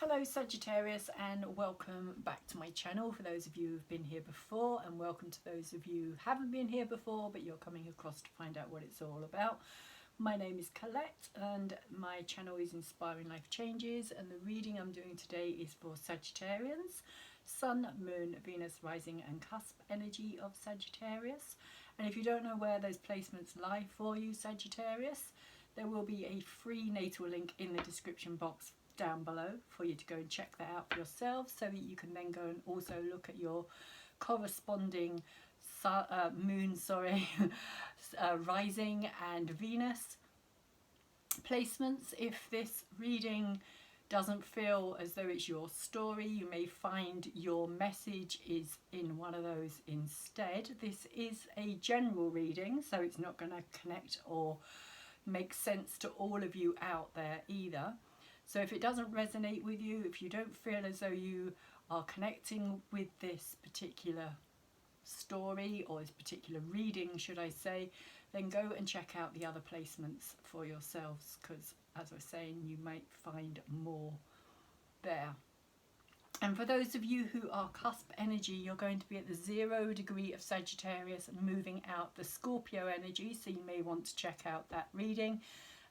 Hello Sagittarius, and welcome back to my channel for those of you who've been here before, and welcome to those of you who haven't been here before but you're coming across to find out what it's all about. My name is Colette and my channel is Inspiring Life Changes, and the reading I'm doing today is for Sagittarians, Sun, Moon, Venus, Rising and Cusp energy of Sagittarius. And if you don't know where those placements lie for you Sagittarius, there will be a free natal link in the description box down below for you to go and check that out for yourselves, so that you can then go and also look at your corresponding moon, rising and Venus placements. If this reading doesn't feel as though it's your story, you may find your message is in one of those instead. This is a general reading, so it's not going to connect or make sense to all of you out there either. So if it doesn't resonate with you, if you don't feel as though you are connecting with this particular story or this particular reading, should I say, then go and check out the other placements for yourselves, because as I was saying, you might find more there. And for those of you who are cusp energy, you're going to be at the 0 degree of Sagittarius and moving out the Scorpio energy, so you may want to check out that reading.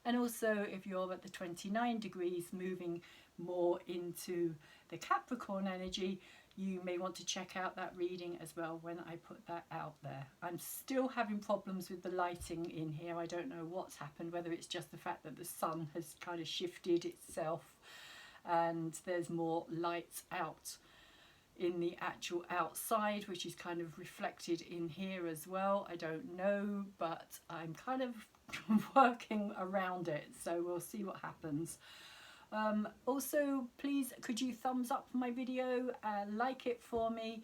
And also if you're at the 29 degrees moving more into the Capricorn energy, you may want to check out that reading as well when I put that out there. I'm still having problems with the lighting in here. I don't know what's happened, whether it's just the fact that the sun has kind of shifted itself and there's more light out in the actual outside, which is kind of reflected in here as well. I don't know, but I'm kind of working around it, so we'll see what happens. Also, please could you thumbs up my video, like it for me,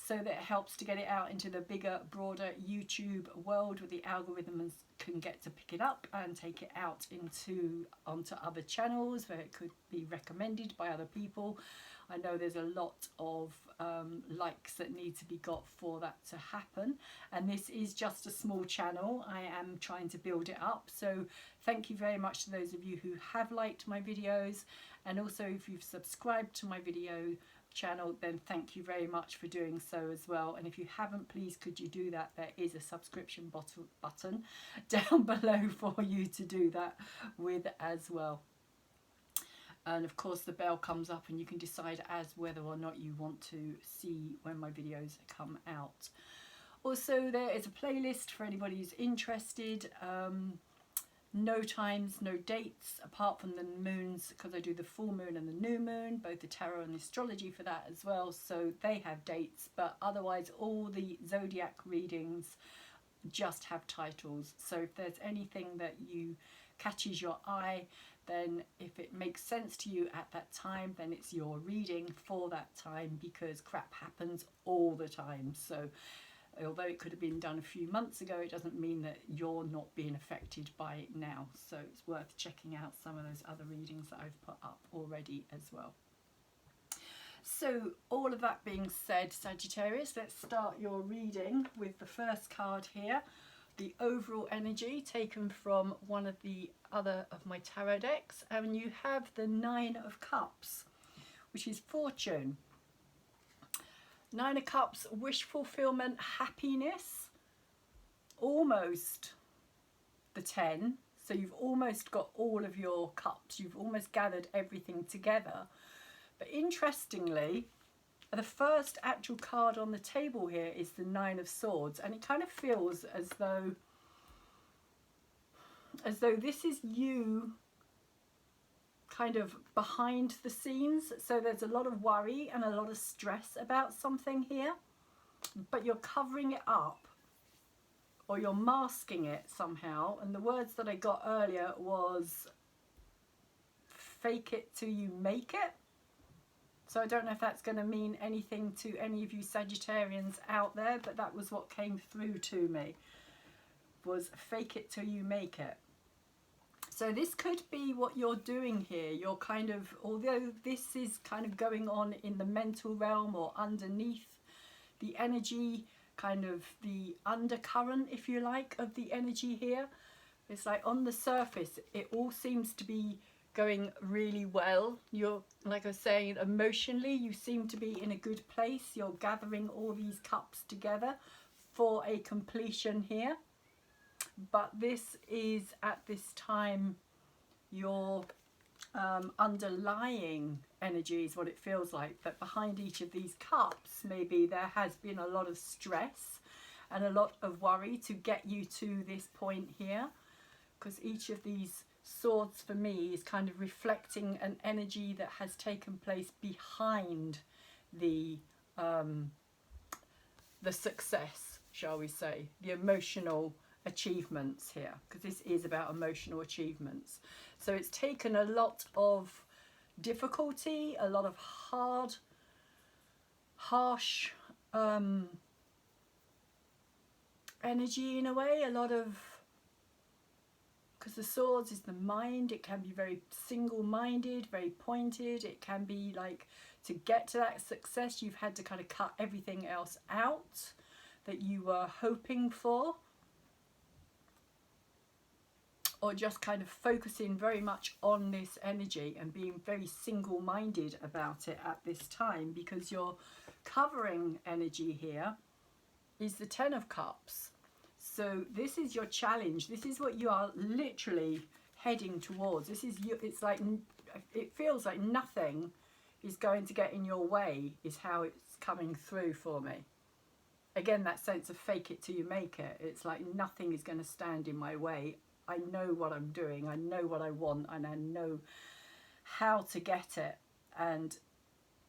so that it helps to get it out into the bigger, broader YouTube world, where the algorithms can get to pick it up and take it out onto other channels where it could be recommended by other people. I know there's a lot of likes that need to be got for that to happen, and this is just a small channel. I am trying to build it up, so thank you very much to those of you who have liked my videos, and also if you've subscribed to my video channel, then thank you very much for doing so as well. And if you haven't, please could you do that. There is a subscription button down below for you to do that with as well. And of course the bell comes up and you can decide as whether or not you want to see when my videos come out. Also, there is a playlist for anybody who's interested. No times, no dates, apart from the moons, because I do the full moon and the new moon, both the tarot and the astrology for that as well, so they have dates, but otherwise all the zodiac readings just have titles. So if there's anything that you catches your eye, then if it makes sense to you at that time, then it's your reading for that time, because crap happens all the time. So although it could have been done a few months ago, it doesn't mean that you're not being affected by it now. So it's worth checking out some of those other readings that I've put up already as well. So all of that being said, Sagittarius, let's start your reading with the first card here, the overall energy taken from one of the other of my tarot decks, and you have the 9 of Cups, which is fortune. 9 of Cups, wish fulfillment, happiness, almost the 10. So you've almost got all of your cups, you've almost gathered everything together. But interestingly, the first actual card on the table here is the 9 of Swords, and it kind of feels as though this is you kind of behind the scenes. So there's a lot of worry and a lot of stress about something here, but you're covering it up or you're masking it somehow. And the words that I got earlier was fake it till you make it. So I don't know if that's going to mean anything to any of you Sagittarians out there, but that was what came through to me, was fake it till you make it. So this could be what you're doing here. You're kind of, although this is kind of going on in the mental realm or underneath the energy, kind of the undercurrent, if you like, of the energy here. It's like on the surface, it all seems to be going really well. You're, like I was saying, emotionally you seem to be in a good place. You're gathering all these cups together for a completion here. But this is, at this time, your underlying energy is what it feels like, that behind each of these cups maybe there has been a lot of stress and a lot of worry to get you to this point here, because each of these swords for me is kind of reflecting an energy that has taken place behind the success, shall we say, the emotional achievements here, because this is about emotional achievements. So it's taken a lot of difficulty, a lot of harsh energy in a way, a lot of, because the swords is the mind, it can be very single-minded, very pointed. It can be like, to get to that success you've had to kind of cut everything else out that you were hoping for, or just kind of focusing very much on this energy and being very single-minded about it at this time, because your covering energy here is the Ten of Cups. So this is your challenge. This is what you are literally heading towards. This is you. It's like, it feels like nothing is going to get in your way, is how it's coming through for me. Again, that sense of fake it till you make it. It's like nothing is going to stand in my way. I know what I'm doing, I know what I want, and I know how to get it. And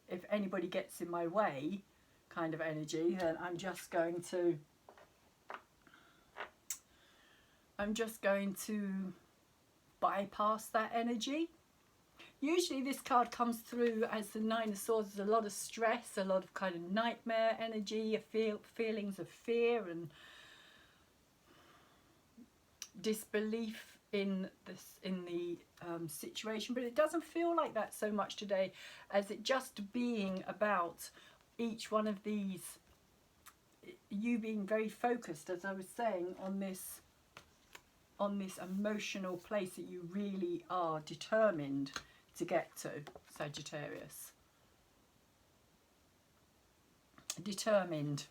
if anybody gets in my way, kind of energy, then I'm just going to bypass that energy. Usually this card comes through as the Nine of Swords. There's a lot of stress, a lot of kind of nightmare energy, feelings of fear and disbelief in the situation. But it doesn't feel like that so much today, as it just being about each one of these, you being very focused, as I was saying, on this emotional place that you really are determined to get to, Sagittarius. Determined.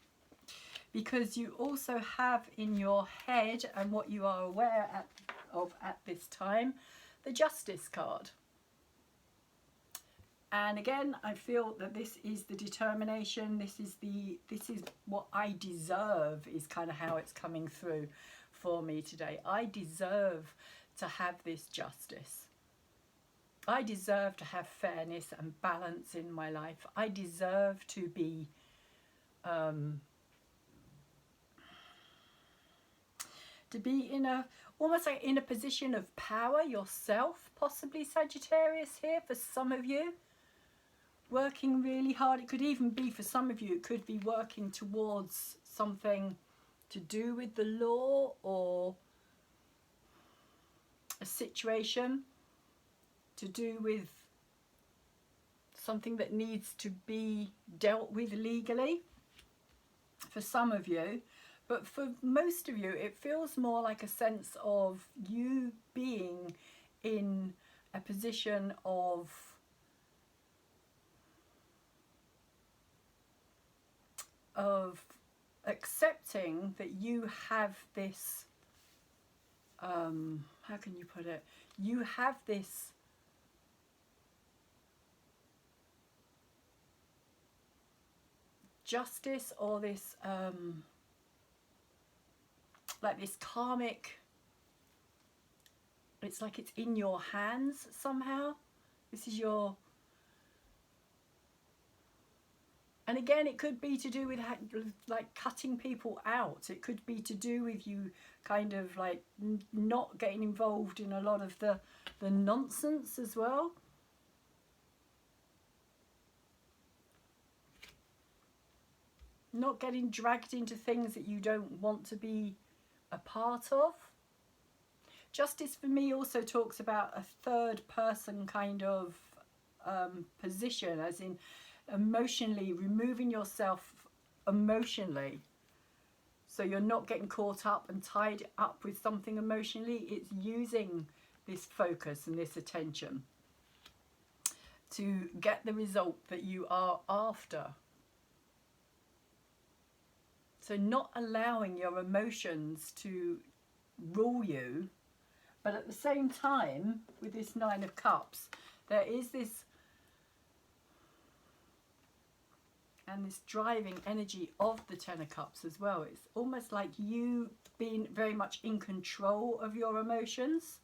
Because you also have in your head, and what you are aware of at this time, the Justice card. And again, I feel that this is the determination. This is what I deserve, is kind of how it's coming through for me today. I deserve to have this justice. I deserve to have fairness and balance in my life. I deserve to be in a, almost like in a position of power yourself, possibly, Sagittarius, here for some of you. Working really hard. It could even be, for some of you, it could be working towards something to do with the law, or a situation to do with something that needs to be dealt with legally, for some of you. But for most of you, it feels more like a sense of you being in a position of accepting that you have this, how can you put it? You have this justice, or this like this karmic, it's like it's in your hands somehow. This is your, and again, it could be to do with like cutting people out. It could be to do with you kind of like not getting involved in a lot of the nonsense as well. Not getting dragged into things that you don't want to be a part of. Justice for me also talks about a third person kind of position, as in emotionally, removing yourself emotionally, so you're not getting caught up and tied up with something emotionally. It's using this focus and this attention. to get the result that you are after. So not allowing your emotions to rule you, but at the same time, with this Nine of Cups, there is this, and this driving energy of the Ten of Cups as well. It's almost like you being very much in control of your emotions.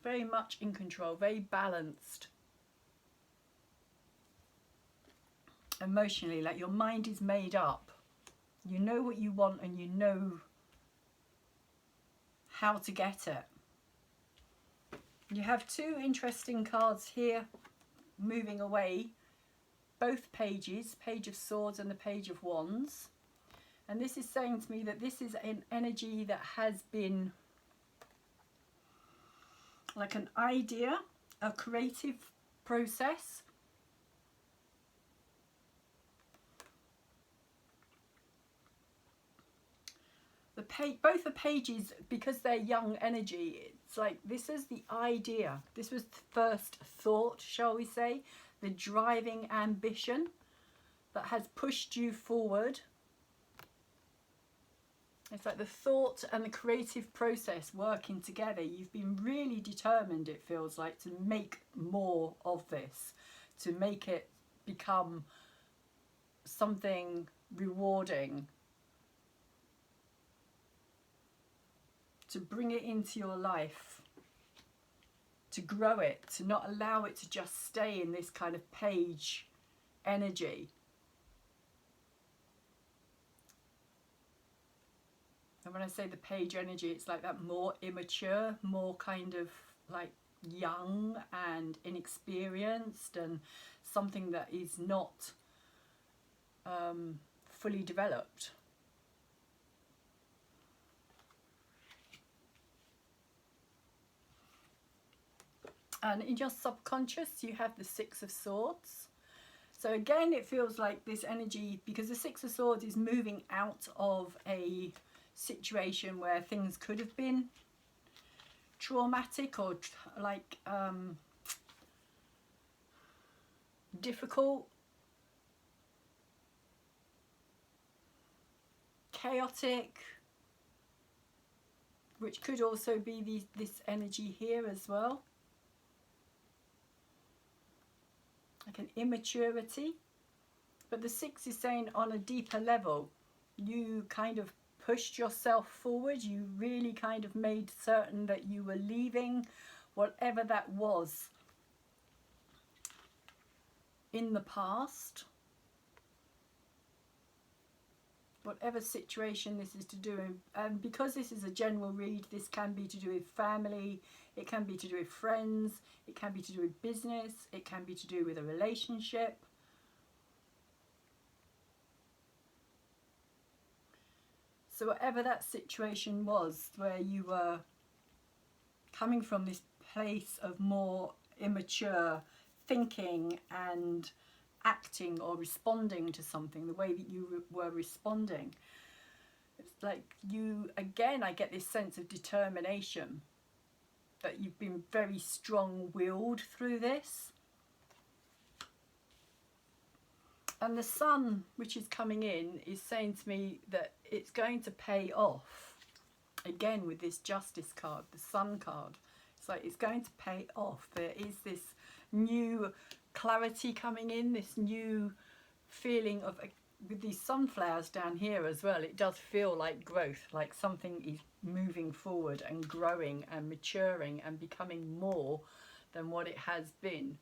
Very much in control, very balanced. Emotionally, like your mind is made up. You know what you want and you know how to get it. You have two interesting cards here moving away. Both pages, Page of Swords and the Page of Wands. And this is saying to me that this is an energy that has been like an idea, a creative process. Both the pages, because they're young energy, it's like this is the idea. This was the first thought, shall we say, the driving ambition that has pushed you forward. It's like the thought and the creative process working together. You've been really determined, it feels like, to make more of this, to make it become something rewarding, to bring it into your life, to grow it, to not allow it to just stay in this kind of page energy. And when I say the page energy, it's like that more immature, more kind of like young and inexperienced, and something that is not fully developed. And in your subconscious, you have the Six of Swords. So again, it feels like this energy, because the Six of Swords is moving out of a situation where things could have been traumatic or difficult, chaotic, which could also be this energy here as well. Like an immaturity. But the Six is saying on a deeper level, you kind of pushed yourself forward. You really kind of made certain that you were leaving whatever that was in the past. Whatever situation this is to do, and because this is a general read, this can be to do with family, it can be to do with friends, it can be to do with business, it can be to do with a relationship. So whatever that situation was, where you were coming from this place of more immature thinking and acting or responding to something, the way that you were responding, it's like you, again, I get this sense of determination, that you've been very strong-willed through this. And the Sun, which is coming in, is saying to me that it's going to pay off. Again, with this Justice card, the Sun card, it's like it's going to pay off. There is this new clarity coming in, this new feeling of, with these sunflowers down here as well, it does feel like growth, like something is moving forward and growing and maturing and becoming more than what it has been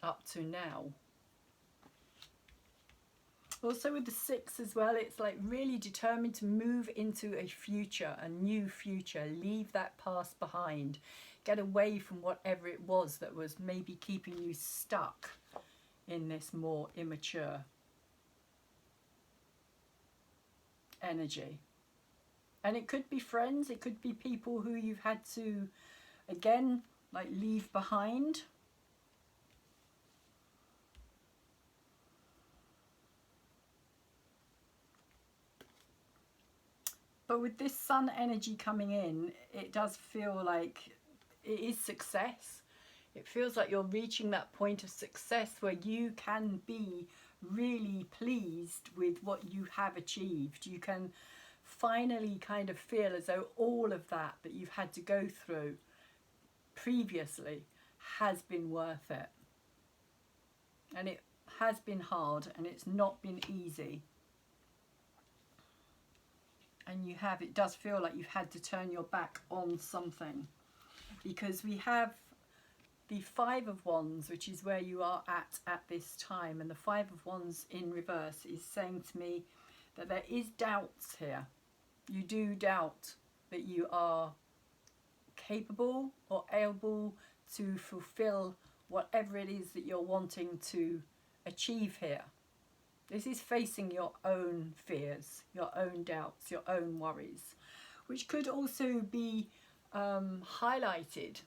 up to now. Also with the Six as well, it's like really determined to move into a future, a new future, leave that past behind, get away from whatever it was that was maybe keeping you stuck in this more immature energy. And it could be friends, it could be people who you've had to, again, like leave behind. But with this Sun energy coming in, it does feel like it is success. It feels like you're reaching that point of success where you can be really pleased with what you have achieved. You can finally kind of feel as though all of that you've had to go through previously has been worth it. And it has been hard, and it's not been easy. And it does feel like you've had to turn your back on something, because we have the Five of Wands, which is where you are at this time, and the Five of Wands in reverse is saying to me that there is doubts here. You do doubt that you are capable or able to fulfill whatever it is that you're wanting to achieve here. This is facing your own fears, your own doubts, your own worries, which could also be highlighted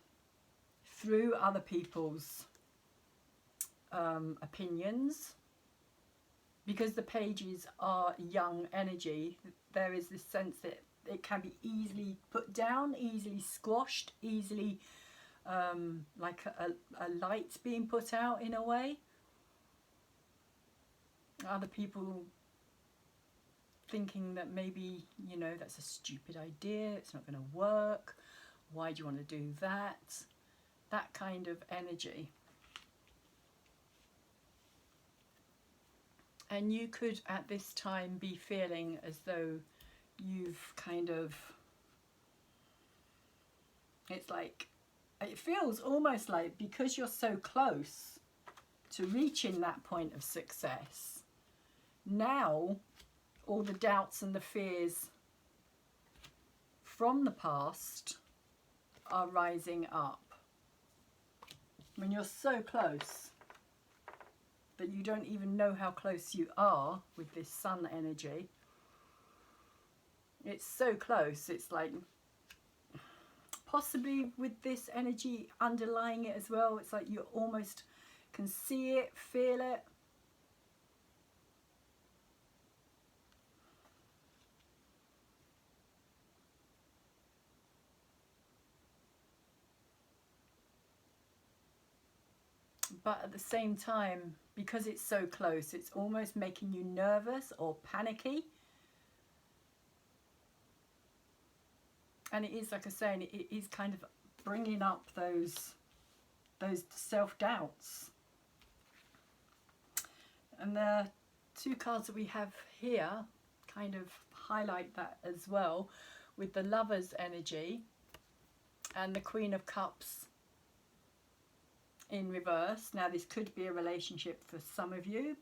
through other people's opinions. Because the pages are young energy, there is this sense that it can be easily put down, easily squashed, easily like a light being put out in a way. Other people thinking that maybe, you know, that's a stupid idea, it's not going to work, why do you want to do that? That kind of energy. And you could at this time be feeling as though you've kind of, it's like, it feels almost like because you're so close to reaching that point of success, now all the doubts and the fears from the past are rising up. When you're so close that you don't even know how close you are with this sun energy. It's so close, it's like possibly with this energy underlying it as well, it's like you almost can see it, feel it. But at the same time, because it's so close, it's almost making you nervous or panicky. And it is, like I was saying, it is kind of bringing up those self-doubts. And the two cards that we have here kind of highlight that as well, with the Lover's energy and the Queen of Cups in reverse. Now this could be a relationship for some of you.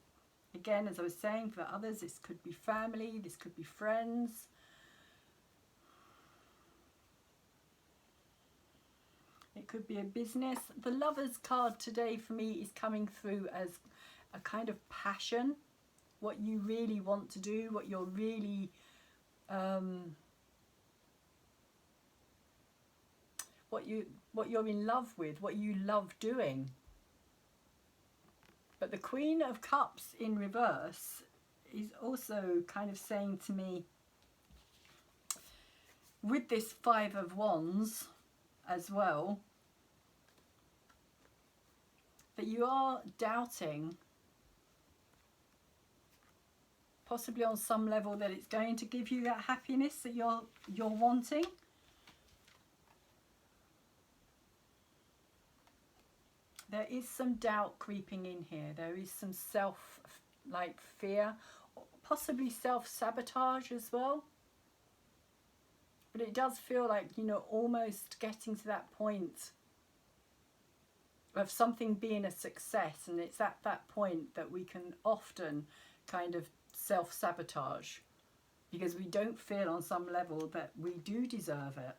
Again, as I was saying, for others this could be family, this could be friends. It could be a business. The Lover's card today for me is coming through as a kind of passion, what you really want to do, what you're really what you're in love with, what you love doing. But the Queen of Cups in reverse is also kind of saying to me, with this Five of Wands as well, that you are doubting, possibly on some level, that it's going to give you that happiness that you're wanting. There is some doubt creeping in here. There is some fear, possibly self-sabotage as well. But it does feel like, you know, almost getting to that point of something being a success, and it's at that point that we can often kind of self-sabotage because we don't feel on some level that we do deserve it.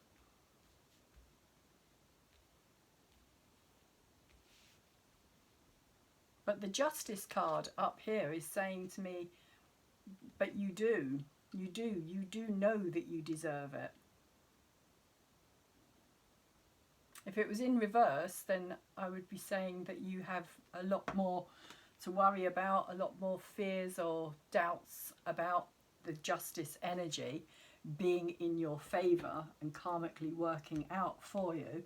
But the Justice card up here is saying to me, but you do know that you deserve it. If it was in reverse, then I would be saying that you have a lot more to worry about, a lot more fears or doubts about the Justice energy being in your favour and karmically working out for you.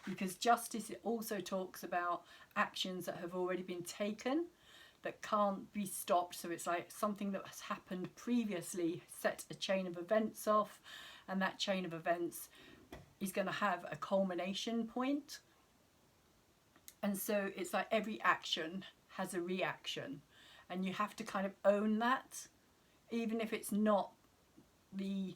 because justice, it also talks about actions that have already been taken that can't be stopped. So it's like something that has happened previously set a chain of events off, and that chain of events is going to have a culmination point. And so it's like every action has a reaction, and you have to kind of own that, even if it's not the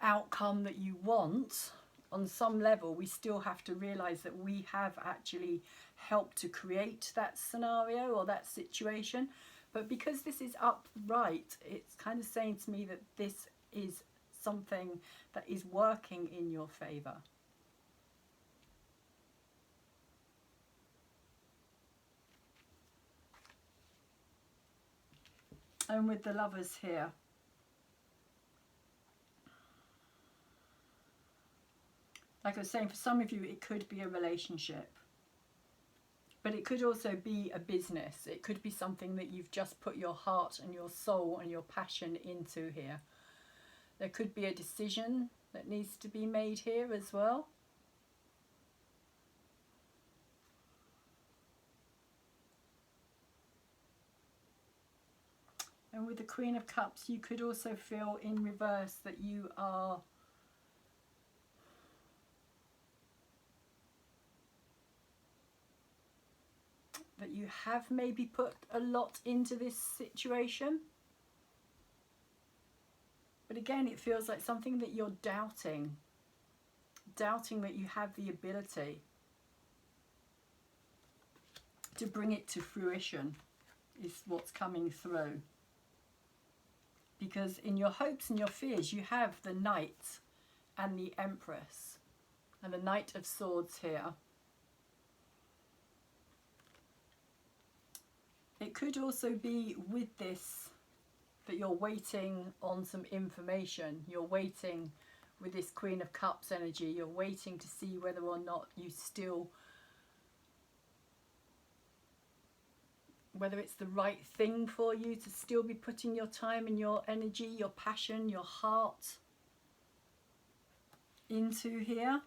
outcome that you want. On some level, we still have to realize that we have actually helped to create that scenario or that situation. But because this is upright, it's kind of saying to me that this is something that is working in your favor. And with the Lovers here, like I was saying, for some of you, it could be a relationship, but it could also be a business. It could be something that you've just put your heart and your soul and your passion into here. There could be a decision that needs to be made here as well. And with the Queen of Cups, you could also feel in reverse that you are that you have maybe put a lot into this situation. But again, it feels like something that you're doubting. Doubting that you have the ability to bring it to fruition is what's coming through. Because in your hopes and your fears, you have the Knight and the Empress. And the Knight of Swords here. It could also be with this that you're waiting on some information. You're waiting with this Queen of Cups energy. You're waiting to see whether or not you still, whether it's the right thing for you to still be putting your time and your energy, your passion, your heart into here.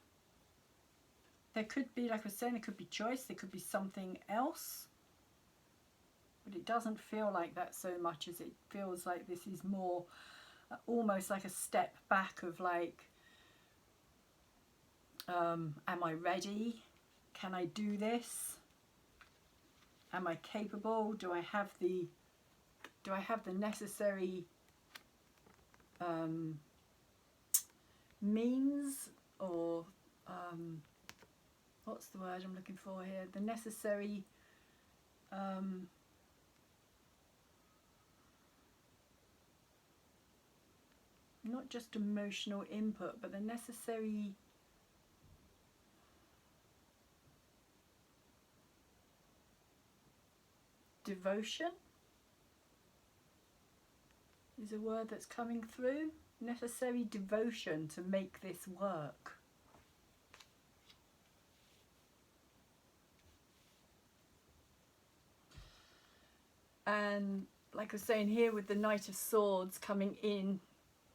There could be, like I was saying, there could be choice. There could be something else. But it doesn't feel like that so much as it feels like this is more almost like a step back of like, am I ready? Can I do this? Am I capable? Do I have the necessary means, or what's the word I'm looking for here? The necessary not just emotional input, but the necessary devotion is a word that's coming through. Necessary devotion to make this work. And like I was saying here, with the Knight of Swords coming in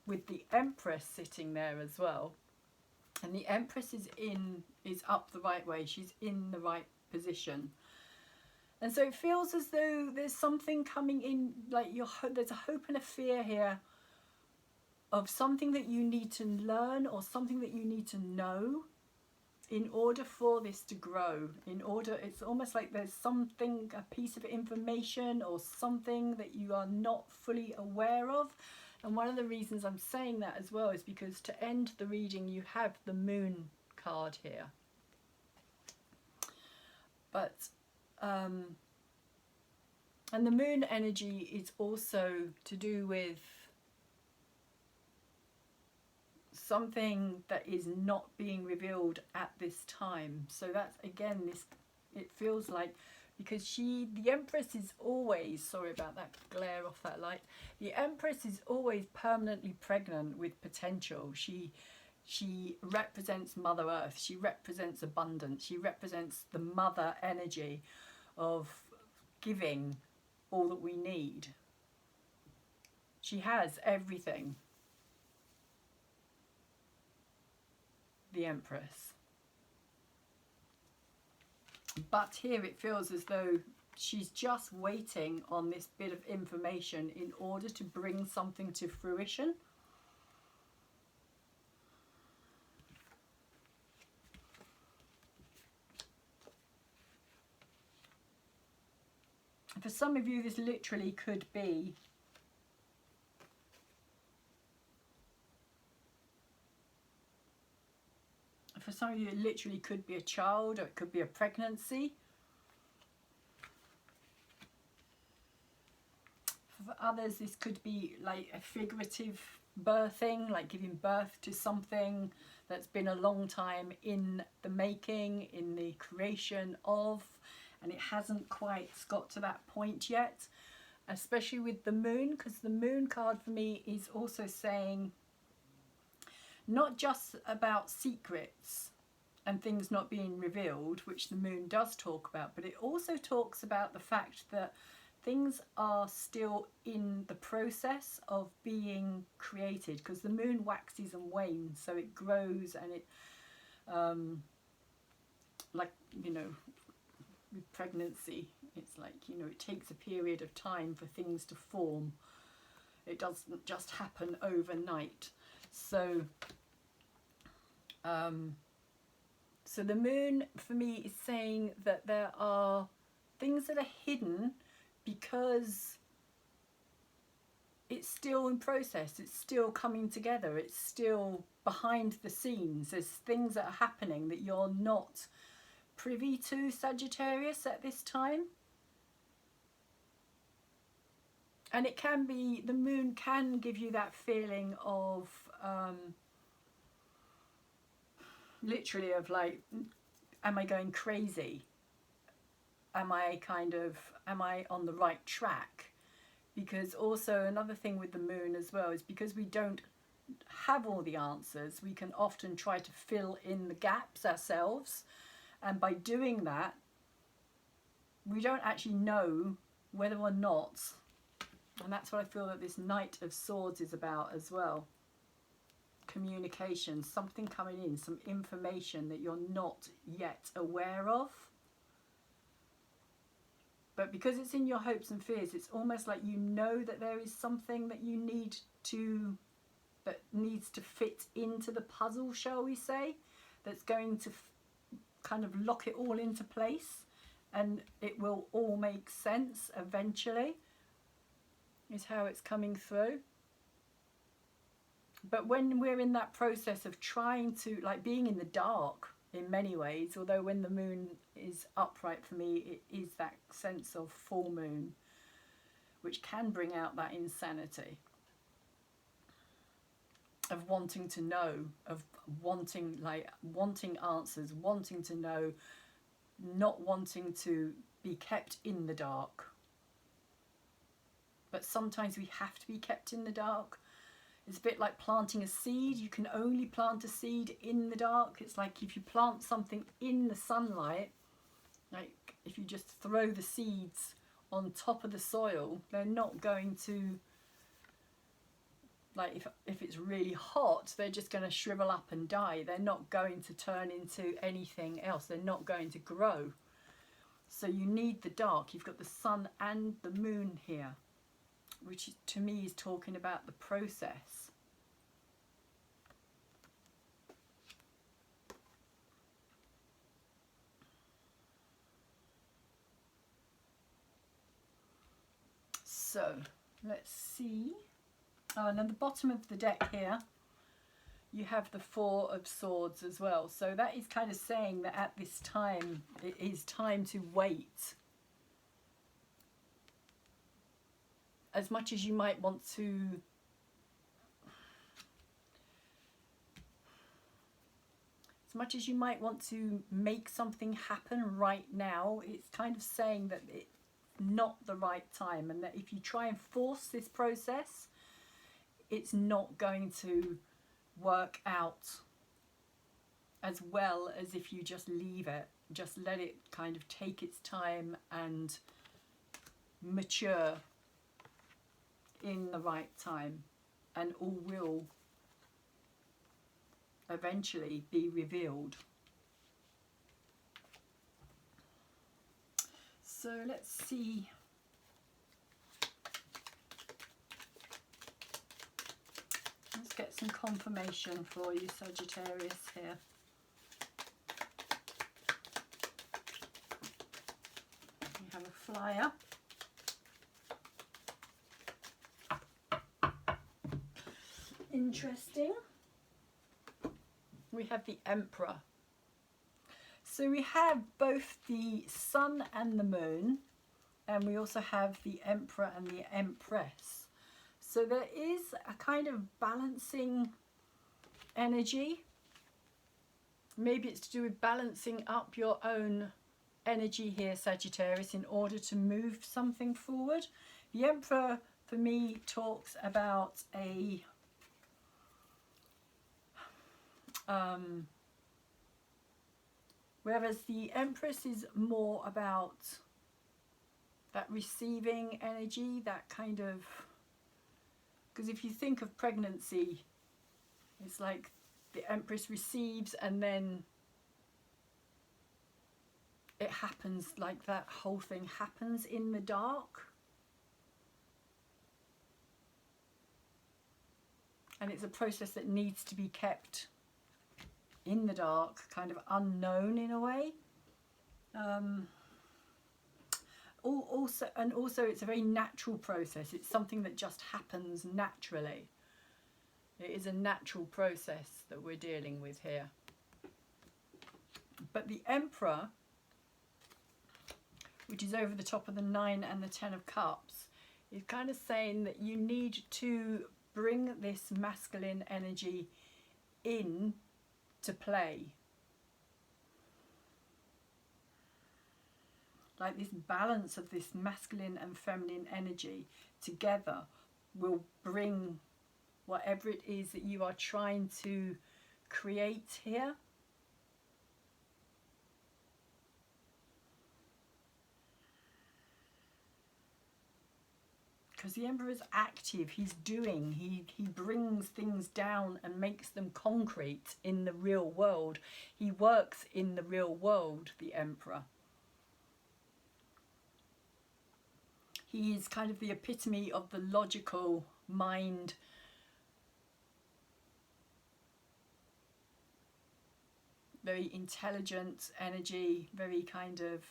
with the Empress sitting there as well, and the Empress is up the right way. She's in the right position, and so it feels as though there's something coming in, like there's a hope and a fear here of something that you need to learn or something that you need to know in order for this to grow. It's almost like there's something, a piece of information or something that you are not fully aware of. And one of the reasons I'm saying that as well is because to end the reading, you have the Moon card here. But, and the Moon energy is also to do with something that is not being revealed at this time. So that's, again, it feels like, because the Empress is always, sorry about that glare off that light, the Empress is always permanently pregnant with potential. She represents Mother Earth. She represents abundance. She represents the mother energy of giving all that we need. She has everything. The Empress. But here it feels as though she's just waiting on this bit of information in order to bring something to fruition. For some of you, this literally could be for some of you, it literally could be a child, or it could be a pregnancy. For others, this could be like a figurative birthing, like giving birth to something that's been a long time in the making, in the creation of, and it hasn't quite got to that point yet, especially with the moon, because the moon card for me is also saying not just about secrets and things not being revealed, which the moon does talk about, but it also talks about the fact that things are still in the process of being created, because the moon waxes and wanes, so it grows, and it like, you know, with pregnancy, it's like, you know, it takes a period of time for things to form. It doesn't just happen overnight. So so the moon for me is saying that there are things that are hidden because it's still in process, it's still coming together, it's still behind the scenes. There's things that are happening that you're not privy to, Sagittarius, at this time. And it can be, the moon can give you that feeling of literally of like, am I going crazy? Am I on the right track? Because also another thing with the moon as well is because we don't have all the answers, we can often try to fill in the gaps ourselves. And by doing that, we don't actually know whether or not, and that's what I feel that this Knight of Swords is about as well. Communication, something coming in, some information that you're not yet aware of. But because it's in your hopes and fears, it's almost like you know that there is something that you need to, that needs to fit into the puzzle, shall we say, that's going to kind of lock it all into place, and it will all make sense eventually, is how it's coming through. But when we're in that process of trying to, like, being in the dark in many ways, although when the moon is upright for me, it is that sense of full moon, which can bring out that insanity of wanting to know, of wanting answers, wanting to know, not wanting to be kept in the dark. But sometimes we have to be kept in the dark. It's a bit like planting a seed. You can only plant a seed in the dark. It's like if you plant something in the sunlight, like if you just throw the seeds on top of the soil, they're not going to, like if it's really hot, they're just going to shrivel up and die. They're not going to turn into anything else. They're not going to grow. So you need the dark. You've got the sun and the moon here, which to me is talking about the process. So let's see. Oh, and at the bottom of the deck here, you have the Four of Swords as well. So that is kind of saying that at this time, it is time to wait. As much as you might want to, make something happen right now, it's kind of saying that it's not the right time, and that if you try and force this process, it's not going to work out as well as if you just leave it, just let it kind of take its time and mature in the right time, and all will eventually be revealed. So let's see. Let's get some confirmation for you, Sagittarius, here. We have a flyer. Interesting. We have the Emperor. So we have both the Sun and the Moon, and we also have the Emperor and the Empress. So there is a kind of balancing energy. Maybe it's to do with balancing up your own energy here, Sagittarius, in order to move something forward. The Emperor, for me, talks about a whereas the Empress is more about that receiving energy, that kind of, because if you think of pregnancy, it's like the Empress receives and then it happens, like that whole thing happens in the dark. And it's a process that needs to be kept in the dark, kind of unknown in a way. Also it's a very natural process. It's something that just happens naturally. It is a natural process that we're dealing with here. But the Emperor, which is over the top of the 9 and the 10 of Cups, is kind of saying that you need to bring this masculine energy in to play. Like this balance of this masculine and feminine energy together will bring whatever it is that you are trying to create here. Because the Emperor is active, he's doing, he brings things down and makes them concrete in the real world. He works in the real world, the Emperor. He is kind of the epitome of the logical mind. Very intelligent energy, very kind of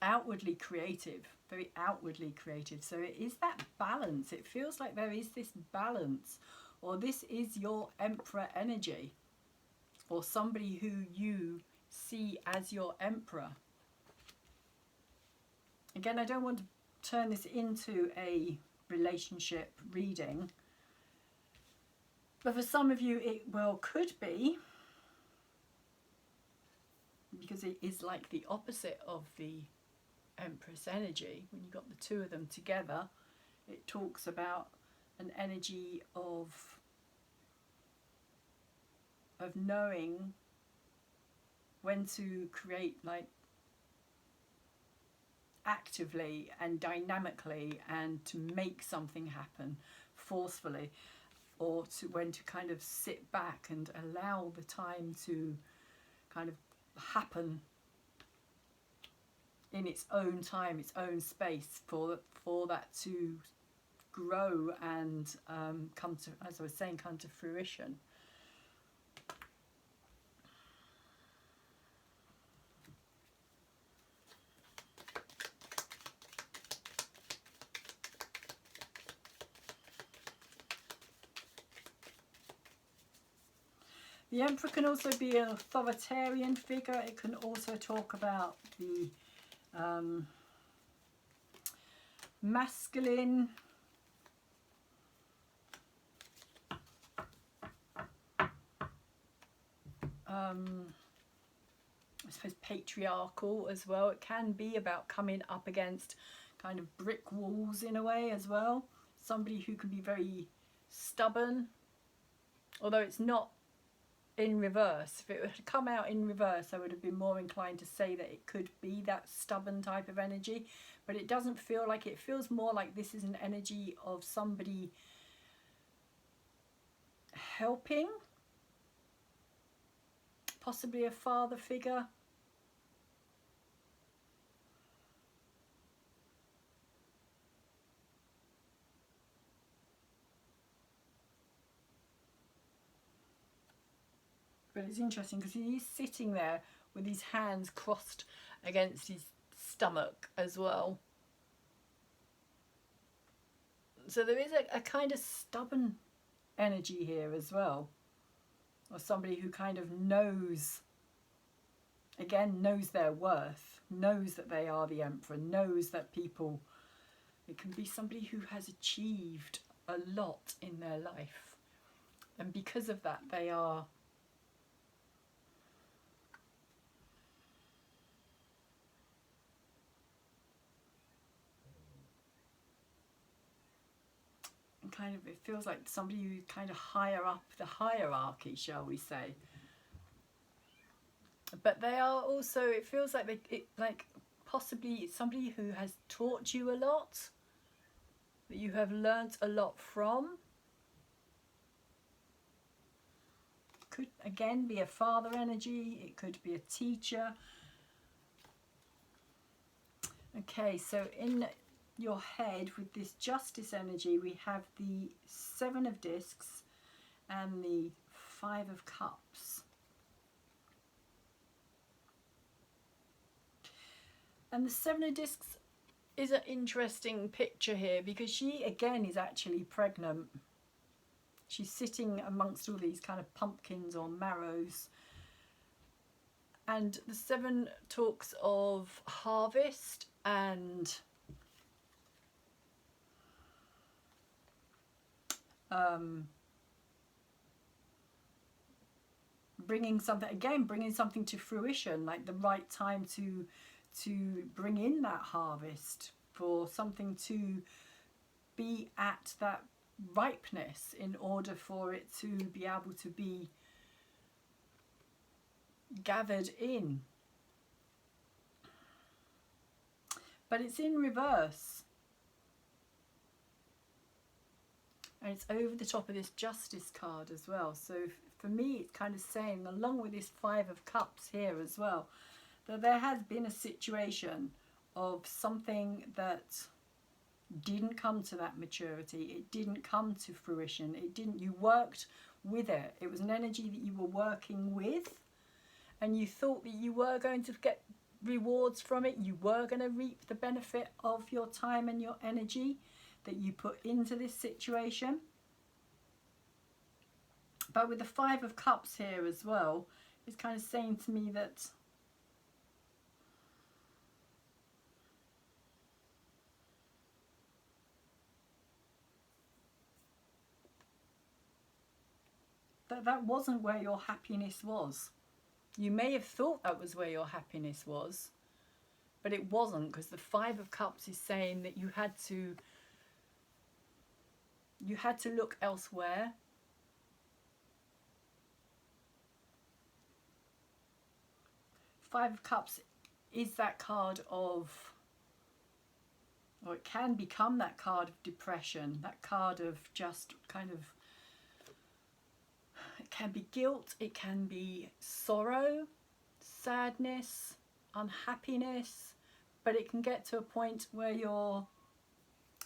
outwardly creative, very outwardly creative. So it is that balance. It feels like there is this balance, or this is your Emperor energy, or somebody who you see as your Emperor. Again, I don't want to turn this into a relationship reading, but for some of you it well could be, because it is like the opposite of the Empress energy. When you've got the two of them together, it talks about an energy of knowing when to create, like actively and dynamically, and to make something happen forcefully, or to when to kind of sit back and allow the time to kind of happen in its own time, its own space, for that to grow and come to, as I was saying, come to fruition. The Emperor can also be an authoritarian figure. It can also talk about the masculine, I suppose patriarchal as well. It can be about coming up against kind of brick walls in a way as well. Somebody who can be very stubborn, although it's not in reverse. If it had come out in reverse, I would have been more inclined to say that it could be that stubborn type of energy, but it doesn't feel like it. It feels more like this is an energy of somebody helping, possibly a father figure. But it's interesting because he's sitting there with his hands crossed against his stomach as well. So there is a kind of stubborn energy here as well. Or somebody who kind of knows, again, knows their worth, knows that they are the emperor, knows that people, it can be somebody who has achieved a lot in their life. And because of that, they are kind of, it feels like somebody who's kind of higher up the hierarchy, shall we say. But they are also, it feels like like possibly somebody who has taught you a lot, that you have learnt a lot from. Could again be a father energy, it could be a teacher. Okay, so in your head with this justice energy, we have the 7 of discs and the 5 of cups. And the 7 of discs is an interesting picture here because she again is actually pregnant. She's sitting amongst all these kind of pumpkins or marrows. And the 7 talks of harvest and bringing something to fruition, like the right time to bring in that harvest, for something to be at that ripeness in order for it to be able to be gathered in. But it's in reverse. And it's over the top of this justice card as well. So for me, it's kind of saying, along with this 5 of cups here as well, that there has been a situation of something that didn't come to that maturity. It didn't come to fruition. You worked with it. It was an energy that you were working with, and you thought that you were going to get rewards from it. You were going to reap the benefit of your time and your energy that you put into this situation. But with the 5 of cups here as well, it's kind of saying to me that that wasn't where your happiness was. You may have thought that was where your happiness was, but it wasn't, because the 5 of cups is saying that you had to look elsewhere. Five of Cups is that card of, or it can become that card of depression, that card of just kind of, it can be guilt, it can be sorrow, sadness, unhappiness, but it can get to a point where you're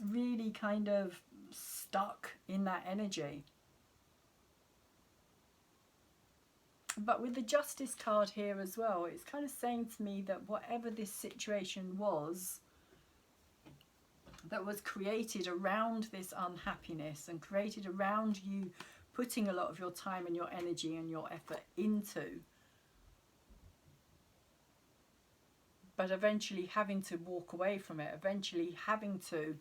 really kind of stuck in that energy. But with the Justice card here as well, it's kind of saying to me that whatever this situation was that was created around this unhappiness and created around you putting a lot of your time and your energy and your effort into, but eventually having to walk away from it, eventually having to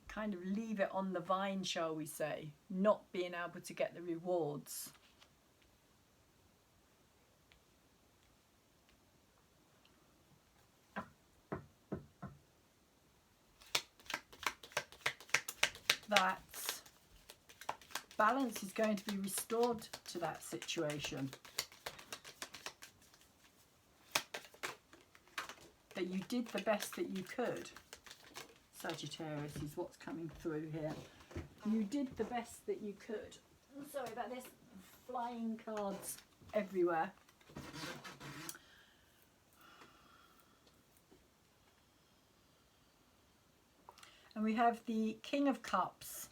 kind of leave it on the vine, shall we say, not being able to get the rewards. balance is going to be restored to that situation. That you did the best that you could. Sagittarius is what's coming through here. You did the best that you could. I'm sorry about this. Flying cards everywhere. And we have the King of Cups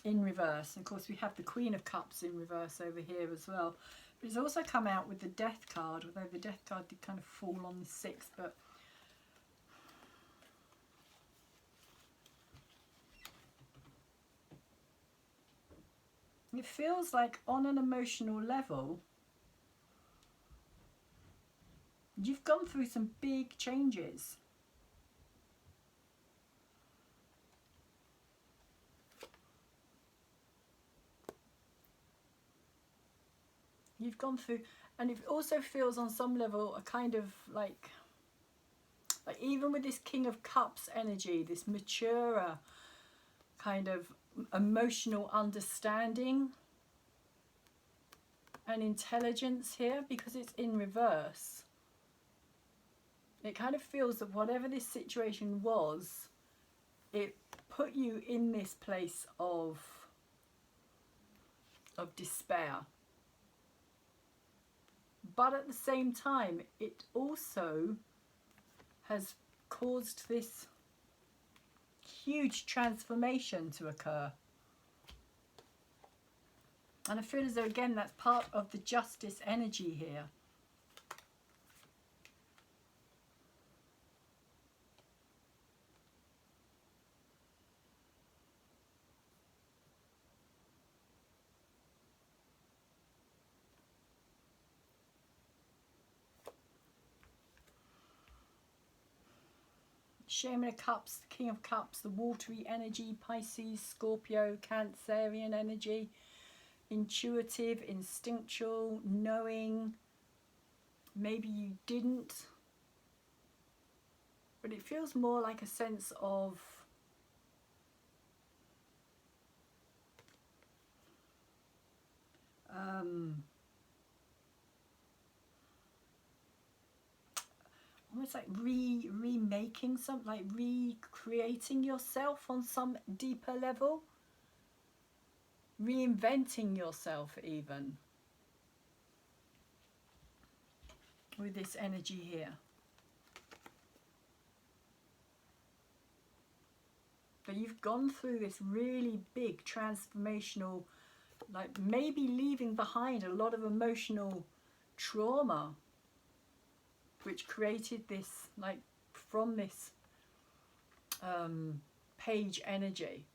in reverse. And of course we have the Queen of Cups in reverse over here as well. But it's also come out with the Death card, although the Death card did kind of fall on the 6th, but it feels like on an emotional level, you've gone through some big changes. You've gone through, and it also feels on some level a kind of like even with this King of Cups energy, this maturer kind of emotional understanding and intelligence here, because it's in reverse. It kind of feels that whatever this situation was, it put you in this place of despair. But at the same time, it also has caused this huge transformation to occur. And I feel as though, again, that's part of the justice energy here. Shaman of Cups, the King of Cups, the watery energy, Pisces, Scorpio, Cancerian energy, intuitive, instinctual, knowing. Maybe you didn't, but it feels more like a sense of almost like remaking something, like recreating yourself on some deeper level, reinventing yourself even with this energy here. But you've gone through this really big transformational, like maybe leaving behind a lot of emotional trauma, which created this, like, from this page energy.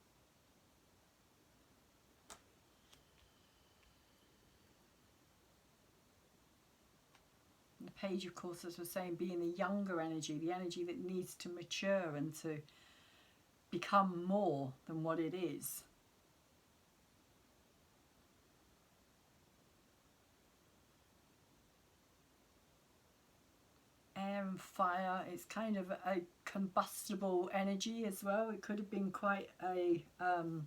The page, of course, as we're saying, being the younger energy, the energy that needs to mature and to become more than what it is. Air and fire, it's kind of a combustible energy as well. It could have been quite a an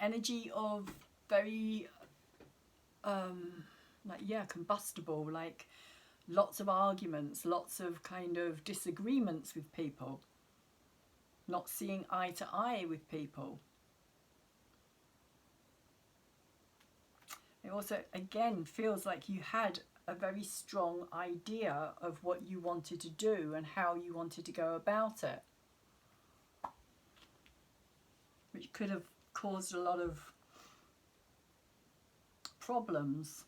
energy of very like, yeah, combustible, like lots of arguments, lots of kind of disagreements with people, not seeing eye to eye with people. It also, again, feels like you had a very strong idea of what you wanted to do and how you wanted to go about it, which could have caused a lot of problems.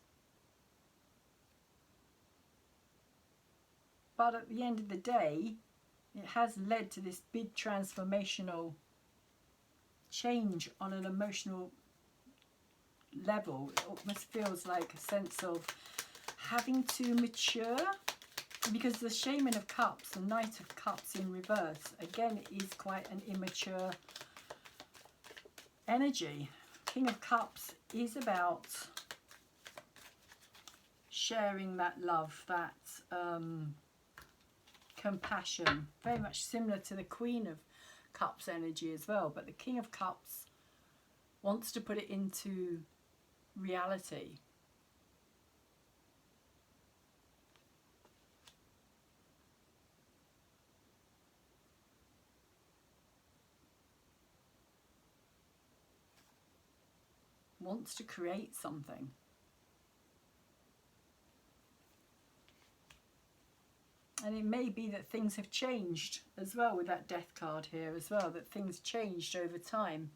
But at the end of the day, it has led to this big transformational change on an emotional level. It almost feels like a sense of having to mature, because the Shaman of Cups, the Knight of Cups in reverse, again, is quite an immature energy. King of Cups is about sharing that love, that compassion, very much similar to the Queen of Cups energy as well. But the King of Cups wants to put it into reality. Wants to create something. And it may be that things have changed as well with that Death card here as well, that things changed over time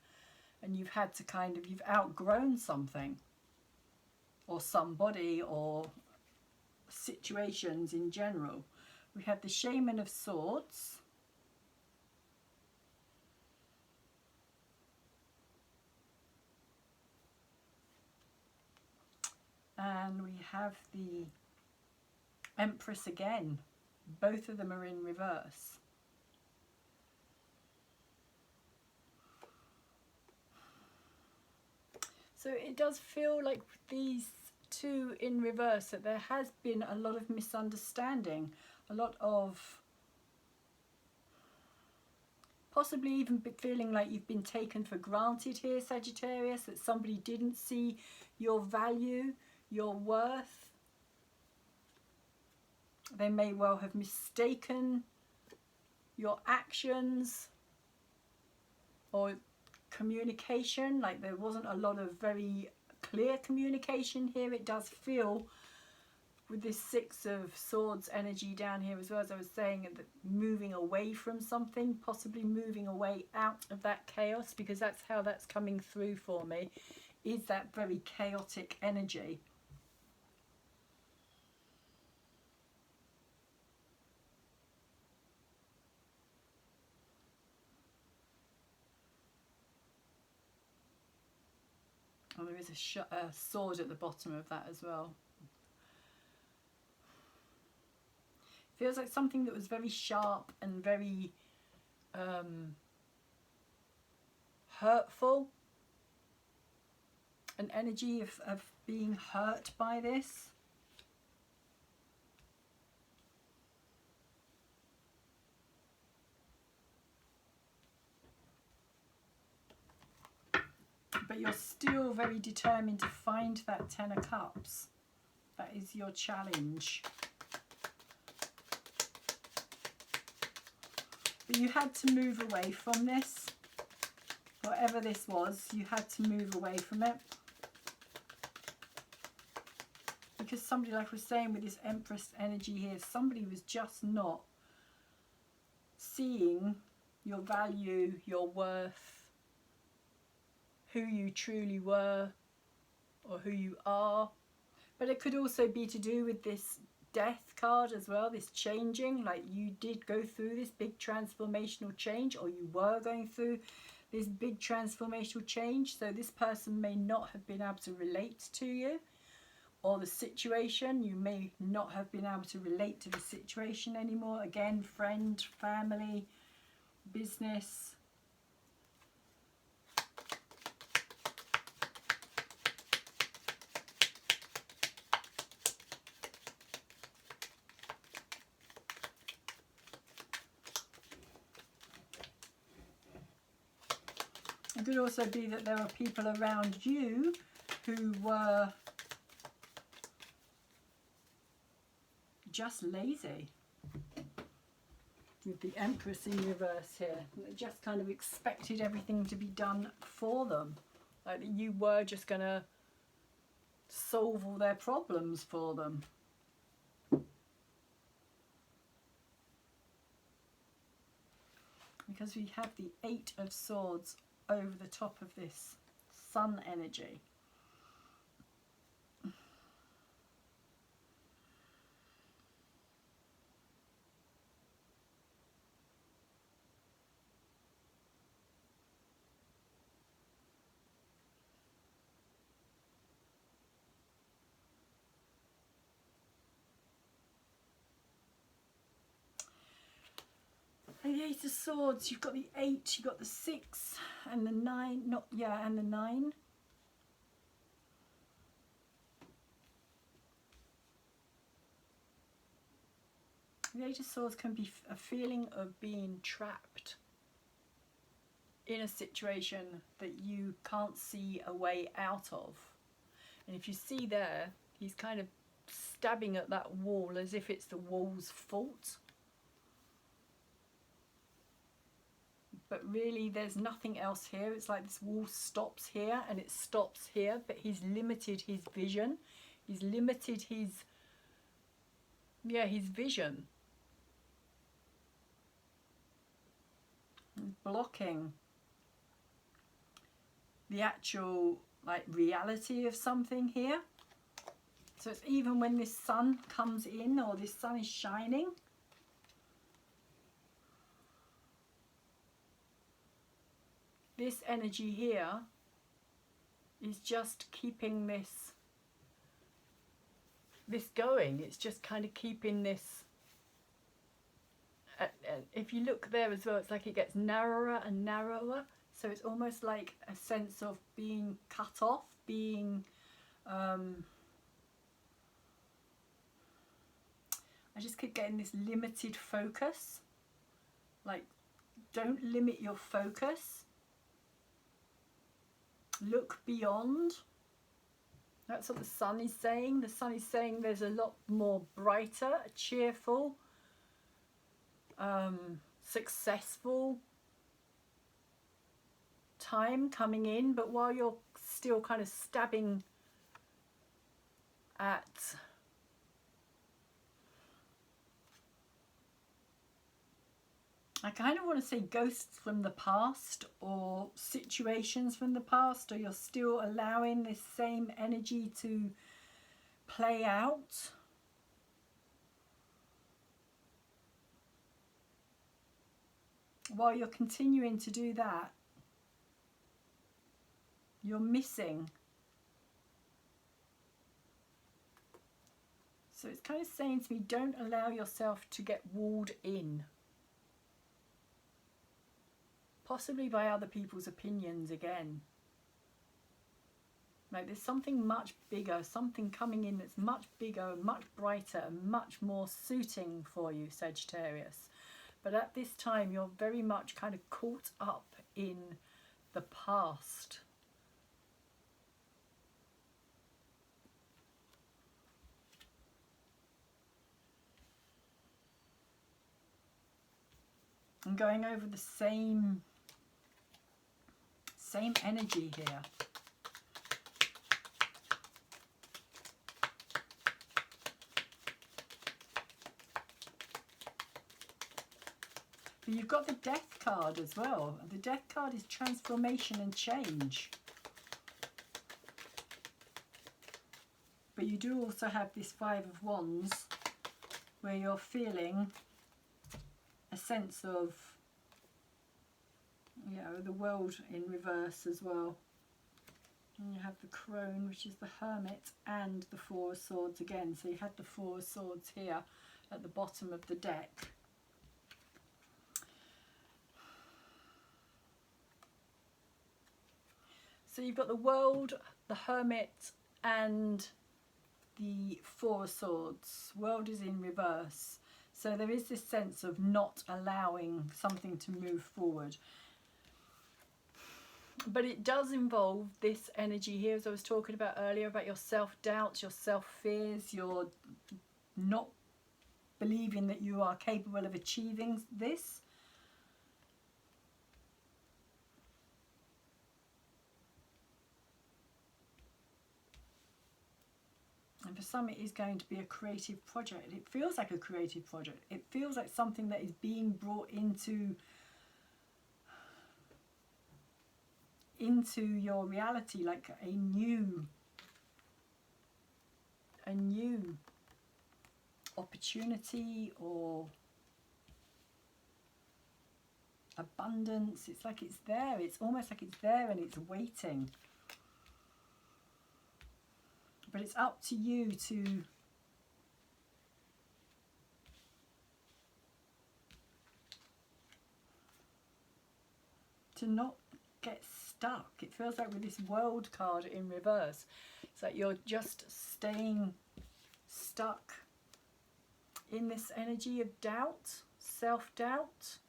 and you've had to kind of, you've outgrown something or somebody or situations in general. We have the Shaman of Swords. And we have the Empress again. Both of them are in reverse. So it does feel like these two in reverse that there has been a lot of misunderstanding, a lot of possibly even feeling like you've been taken for granted here, Sagittarius, that somebody didn't see your value, your worth. They may well have mistaken your actions or communication, like there wasn't a lot of very clear communication here. It does feel with this Six of Swords energy down here as well, as I was saying, that moving away from something, possibly moving away out of that chaos, because that's how that's coming through for me, is that very chaotic energy. Oh, there is a sword at the bottom of that as well. Feels like something that was very sharp and very hurtful. An energy of being hurt by this. But you're still very determined to find that Ten of Cups. That is your challenge. But you had to move away from this. Whatever this was, you had to move away from it. Because somebody, like I was saying with this Empress energy here, somebody was just not seeing your value, your worth, who you truly were or who you are. But it could also be to do with this Death card as well, this changing, like you did go through this big transformational change, or you were going through this big transformational change. So this person may not have been able to relate to you or the situation. You may not have been able to relate to the situation anymore. Again, friend, family, business. It could also be that there are people around you who were just lazy. With the Empress in reverse here, they just kind of expected everything to be done for them, like that you were just going to solve all their problems for them. Because we have the Eight of Swords over the top of this Sun energy. The Eight of Swords, you've got the 8, you've got the 6 and the 9, and the 9. The Eight of Swords can be a feeling of being trapped. in a situation that you can't see a way out of. And if you see there, he's kind of stabbing at that wall as if it's the wall's fault. But really there's nothing else here. It's like this wall stops here and it stops here, but he's limited his vision. He's limited his vision. He's blocking the actual like reality of something here. So it's even when this sun comes in or this sun is shining, this energy here is just keeping this going. It's just kind of keeping this, if you look there as well, it's like it gets narrower and narrower. So it's almost like a sense of being cut off, being I just keep getting this limited focus. Like, don't limit your focus. Look beyond. That's what the sun is saying. The sun is saying there's a lot more brighter, cheerful, successful time coming in. But while you're still kind of stabbing at I kind of want to say ghosts from the past or situations from the past, or you're still allowing this same energy to play out. While you're continuing to do that, you're missing. So it's kind of saying to me, don't allow yourself to get walled in. Possibly by other people's opinions again. Like there's something much bigger, something coming in that's much bigger, much brighter, and much more suiting for you, Sagittarius. But at this time, you're very much kind of caught up in the past. I'm going over the same energy here. But you've got the Death card as well. The Death card is transformation and change. But you do also have this Five of Wands where you're feeling a sense of, you know, the world in reverse as well. And you have the Crone, which is the Hermit, and the Four of Swords again. So you had the Four of Swords here at the bottom of the deck. So you've got the World, the Hermit, and the Four of Swords. World is in reverse. So there is this sense of not allowing something to move forward. But it does involve this energy here, as I was talking about earlier, about your self-doubts, your self-fears, your not believing that you are capable of achieving this. And for some it is going to be a creative project. It feels like a creative project. It feels like something that is being brought into your reality, like a new opportunity or abundance. It's like it's there. It's almost like it's there and it's waiting. But it's up to you to not get stuck. It feels like with this World card in reverse, it's like you're just staying stuck in this energy of doubt, self-doubt.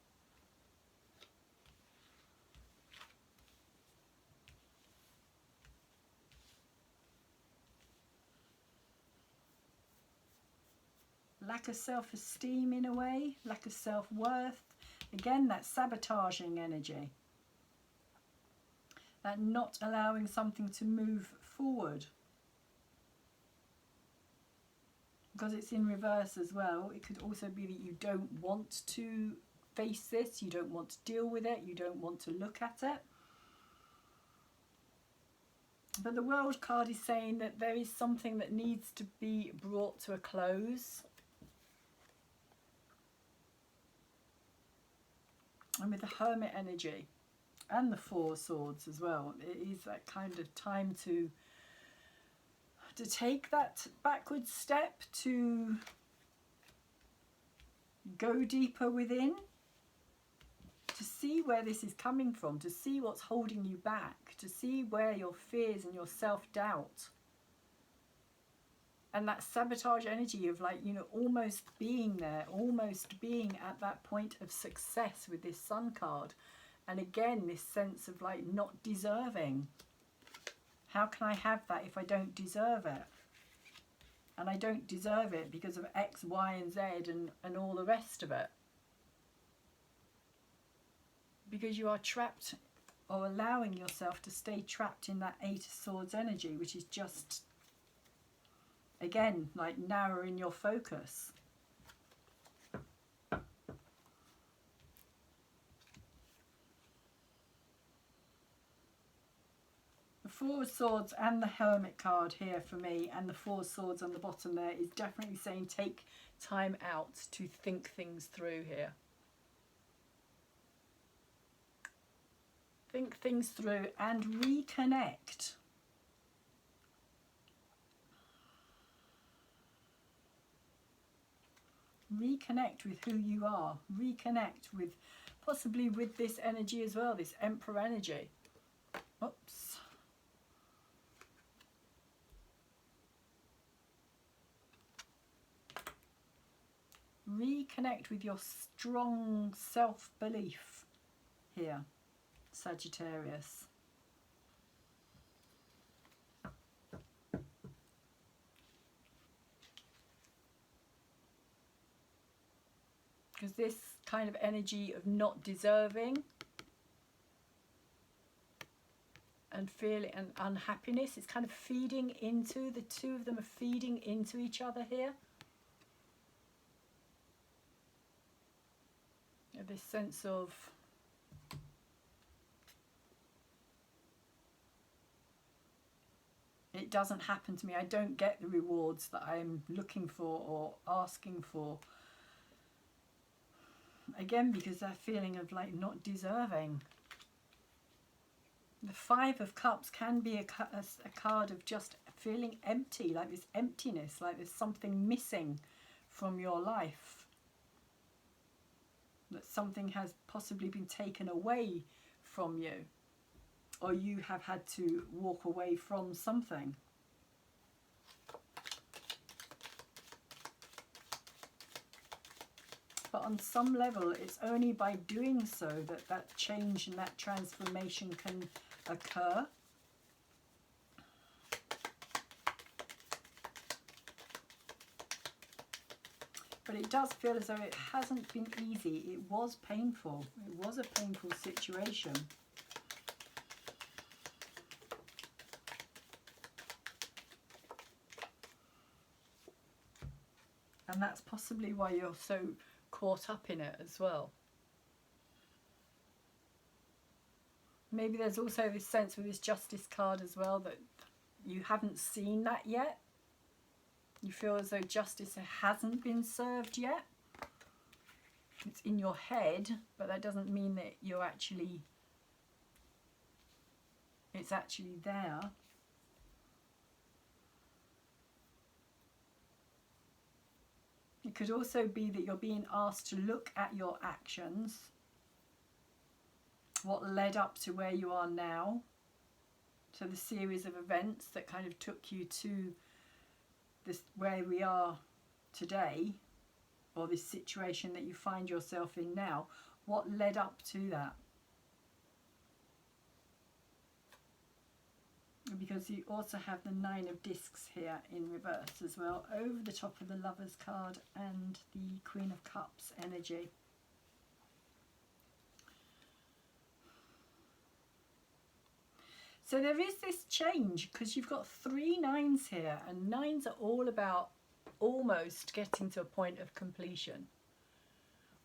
lack of self-esteem in a way, lack of self-worth. Again, that sabotaging energy. That not allowing something to move forward. Because it's in reverse as well, it could also be that you don't want to face this, you don't want to deal with it, you don't want to look at it. But the World card is saying that there is something that needs to be brought to a close. And with the Hermit energy and the Four of Swords as well, it is that kind of time to take that backward step, to go deeper within, to see where this is coming from, to see what's holding you back, to see where your fears and your self-doubt and that sabotage energy of, like, you know, almost being there, almost being at that point of success with this Sun card. And again, this sense of, like, not deserving. How can I have that if I don't deserve it? And I don't deserve it because of X, Y, and Z and all the rest of it. Because you are trapped, or allowing yourself to stay trapped in that Eight of Swords energy, which is just, again, like narrowing your focus. Four of Swords and the Hermit card here for me, and the Four of Swords on the bottom there, is definitely saying take time out to think things through here. Think things through and reconnect. Reconnect with who you are. Reconnect with, possibly with this energy as well, this Emperor energy. Oops. Reconnect with your strong self-belief here, Sagittarius. Because this kind of energy of not deserving and feeling and unhappiness, it's kind of feeding into, the two of them are feeding into each other here. This sense of it doesn't happen to me, I don't get the rewards that I'm looking for or asking for. Again, because that feeling of, like, not deserving. The Five of Cups can be a card of just feeling empty, like this emptiness, like there's something missing from your life. That something has possibly been taken away from you, or you have had to walk away from something. But on some level, it's only by doing so that that change and that transformation can occur. But it does feel as though it hasn't been easy. It was painful. It was a painful situation. And that's possibly why you're so caught up in it as well. Maybe there's also this sense with this Justice card as well that you haven't seen that yet. You feel as though justice hasn't been served yet. It's in your head, but that doesn't mean that you're actually, it's actually there. It could also be that you're being asked to look at your actions, what led up to where you are now, so the series of events that kind of took you to this, where we are today, or this situation that you find yourself in now. What led up to that? because you also have the Nine of Discs here in reverse as well, over the top of the Lovers card and the Queen of Cups energy. So there is this change, because you've got 3 nines here, and nines are all about almost getting to a point of completion,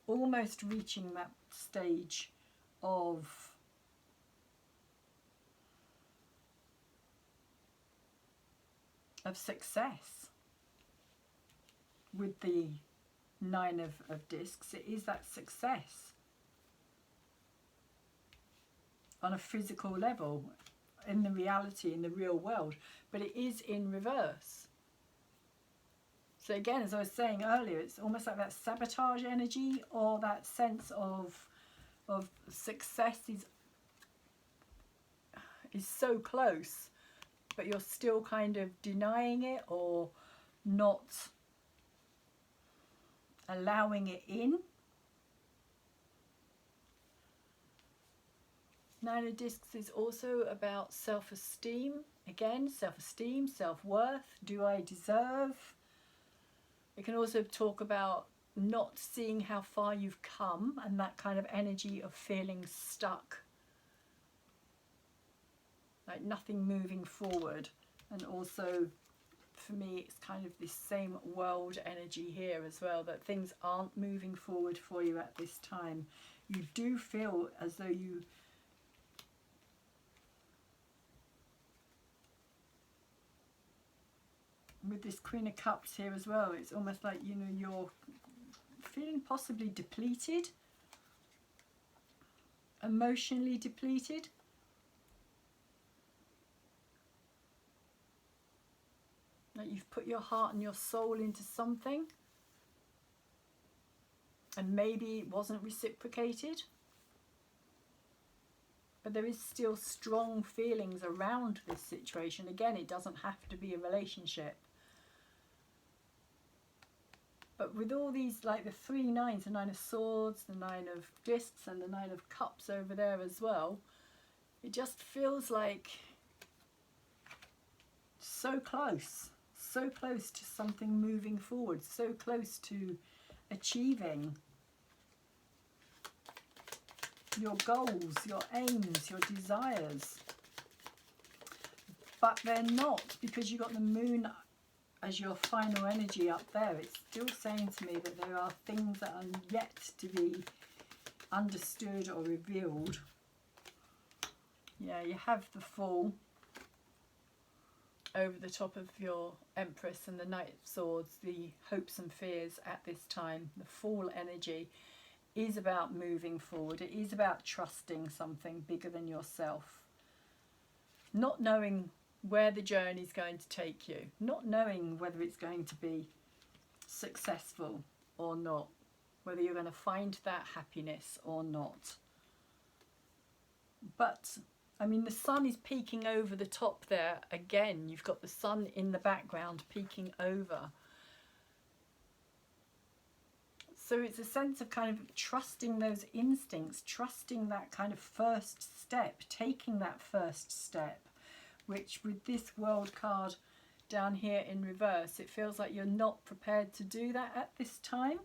almost reaching that stage of success. With the Nine of Discs, it is that success on a physical level, in the reality, in the real world, but it is in reverse. So again, as I was saying earlier, it's almost like that sabotage energy, or that sense of success is so close, but you're still kind of denying it or not allowing it in. Nine of Discs is also about self-esteem. Again, self-esteem, self-worth. Do I deserve? It can also talk about not seeing how far you've come, and that kind of energy of feeling stuck, like nothing moving forward. And also for me, it's kind of this same world energy here as well, that things aren't moving forward for you at this time. You do feel as though you with this Queen of Cups here as well, it's almost like, you know, you're feeling possibly depleted, emotionally depleted. Like you've put your heart and your soul into something, and maybe it wasn't reciprocated, but there is still strong feelings around this situation. Again, it doesn't have to be a relationship. But with all these, like the 3 nines, the 9 of Swords, the 9 of Discs, and the 9 of Cups over there as well, it just feels like so close to something moving forward, so close to achieving your goals, your aims, your desires. But they're not, because you've got the Moon as your final energy up there. It's still saying to me that there are things that are yet to be understood or revealed. Yeah, you have the Fool over the top of your Empress and the Knight of Swords, the hopes and fears at this time. The Fool energy is about moving forward. It is about trusting something bigger than yourself. Not knowing where the journey is going to take you. Not knowing whether it's going to be successful or not. Whether you're going to find that happiness or not. But, I mean, the sun is peeking over the top there. Again, you've got the sun in the background peeking over. So it's a sense of kind of trusting those instincts, trusting that kind of first step, taking that first step, which with this World card down here in reverse, it feels like you're not prepared to do that at this time.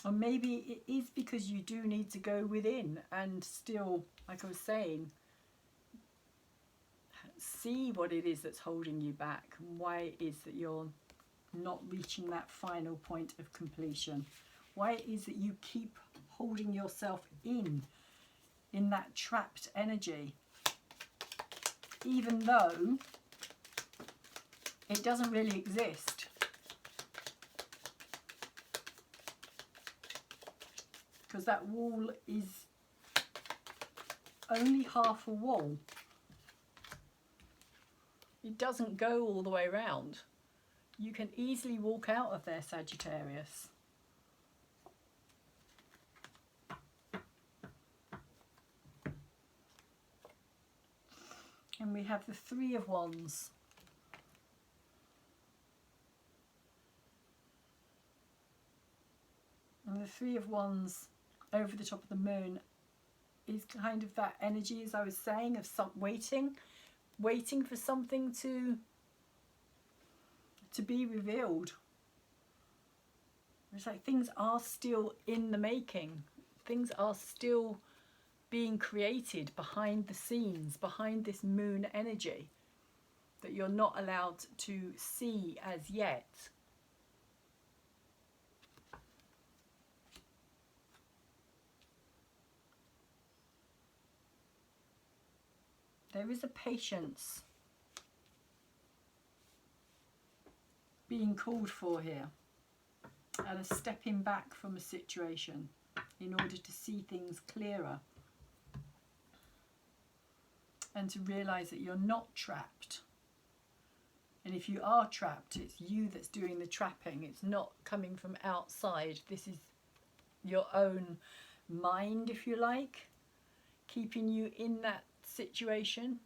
Or maybe it is because you do need to go within and still, like I was saying, see what it is that's holding you back, and why it is that you're not reaching that final point of completion. Why it is that you keep holding yourself in that trapped energy, even though it doesn't really exist. Because that wall is only half a wall. It doesn't go all the way around. You can easily walk out of there, Sagittarius. And we have the Three of Wands. And the Three of Wands over the top of the Moon is kind of that energy, as I was saying, of some waiting for something to be revealed. It's like things are still in the making. Things are still being created behind the scenes, behind this moon energy that you're not allowed to see as yet. There is a patience being called for here, and a stepping back from a situation in order to see things clearer and to realize that you're not trapped. And if you are trapped, it's you that's doing the trapping. It's not coming from outside. This is your own mind, if you like, keeping you in that situation.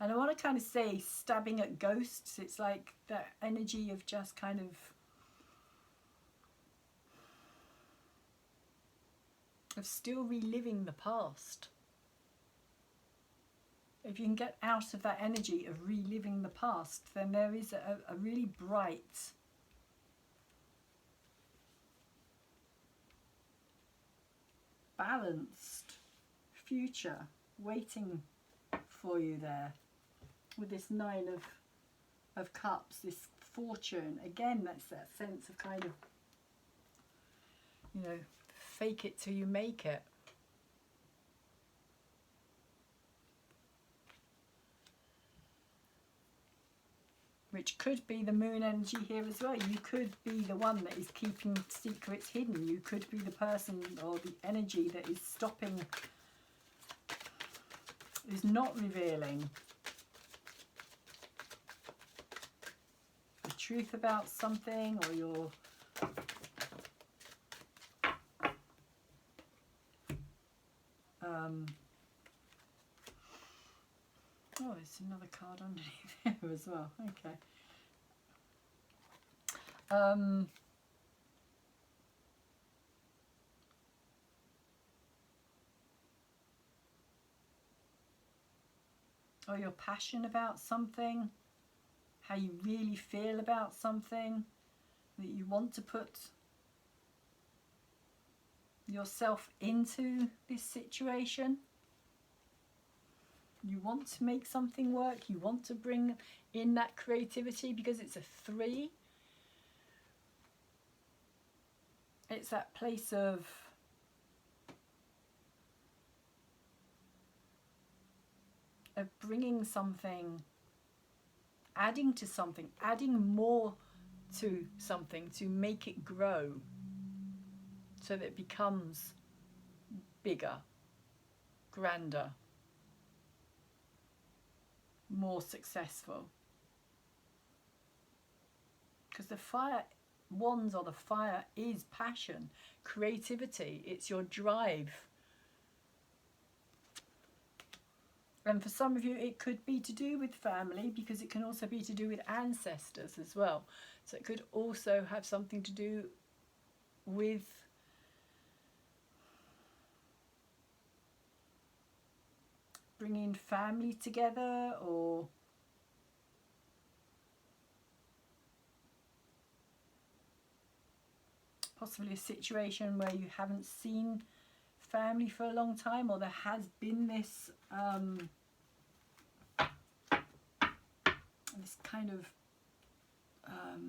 And I want to kind of say stabbing at ghosts. It's like that energy of just kind of still reliving the past. If you can get out of that energy of reliving the past, then there is a really bright, balanced future waiting for you there, with this Nine of Cups, this fortune. Again, that's that sense of kind of, you know, fake it till you make it. Which could be the moon energy here as well. You could be the one that is keeping secrets hidden. You could be the person or the energy that is stopping, is not revealing the truth about something, or your oh, there's another card underneath here as well. Okay. Or your passion about something, how you really feel about something, that you want to put yourself into this situation. You want to make something work, you want to bring in that creativity, because it's a 3. It's that place of bringing something, adding to something, adding more to something to make it grow so that it becomes bigger, grander, more successful. Because the fire wands, or the fire, is passion, creativity. It's your drive. And for some of you it could be to do with family, because it can also be to do with ancestors as well. So it could also have something to do with bringing family together, or possibly a situation where you haven't seen family for a long time, or there has been this this kind of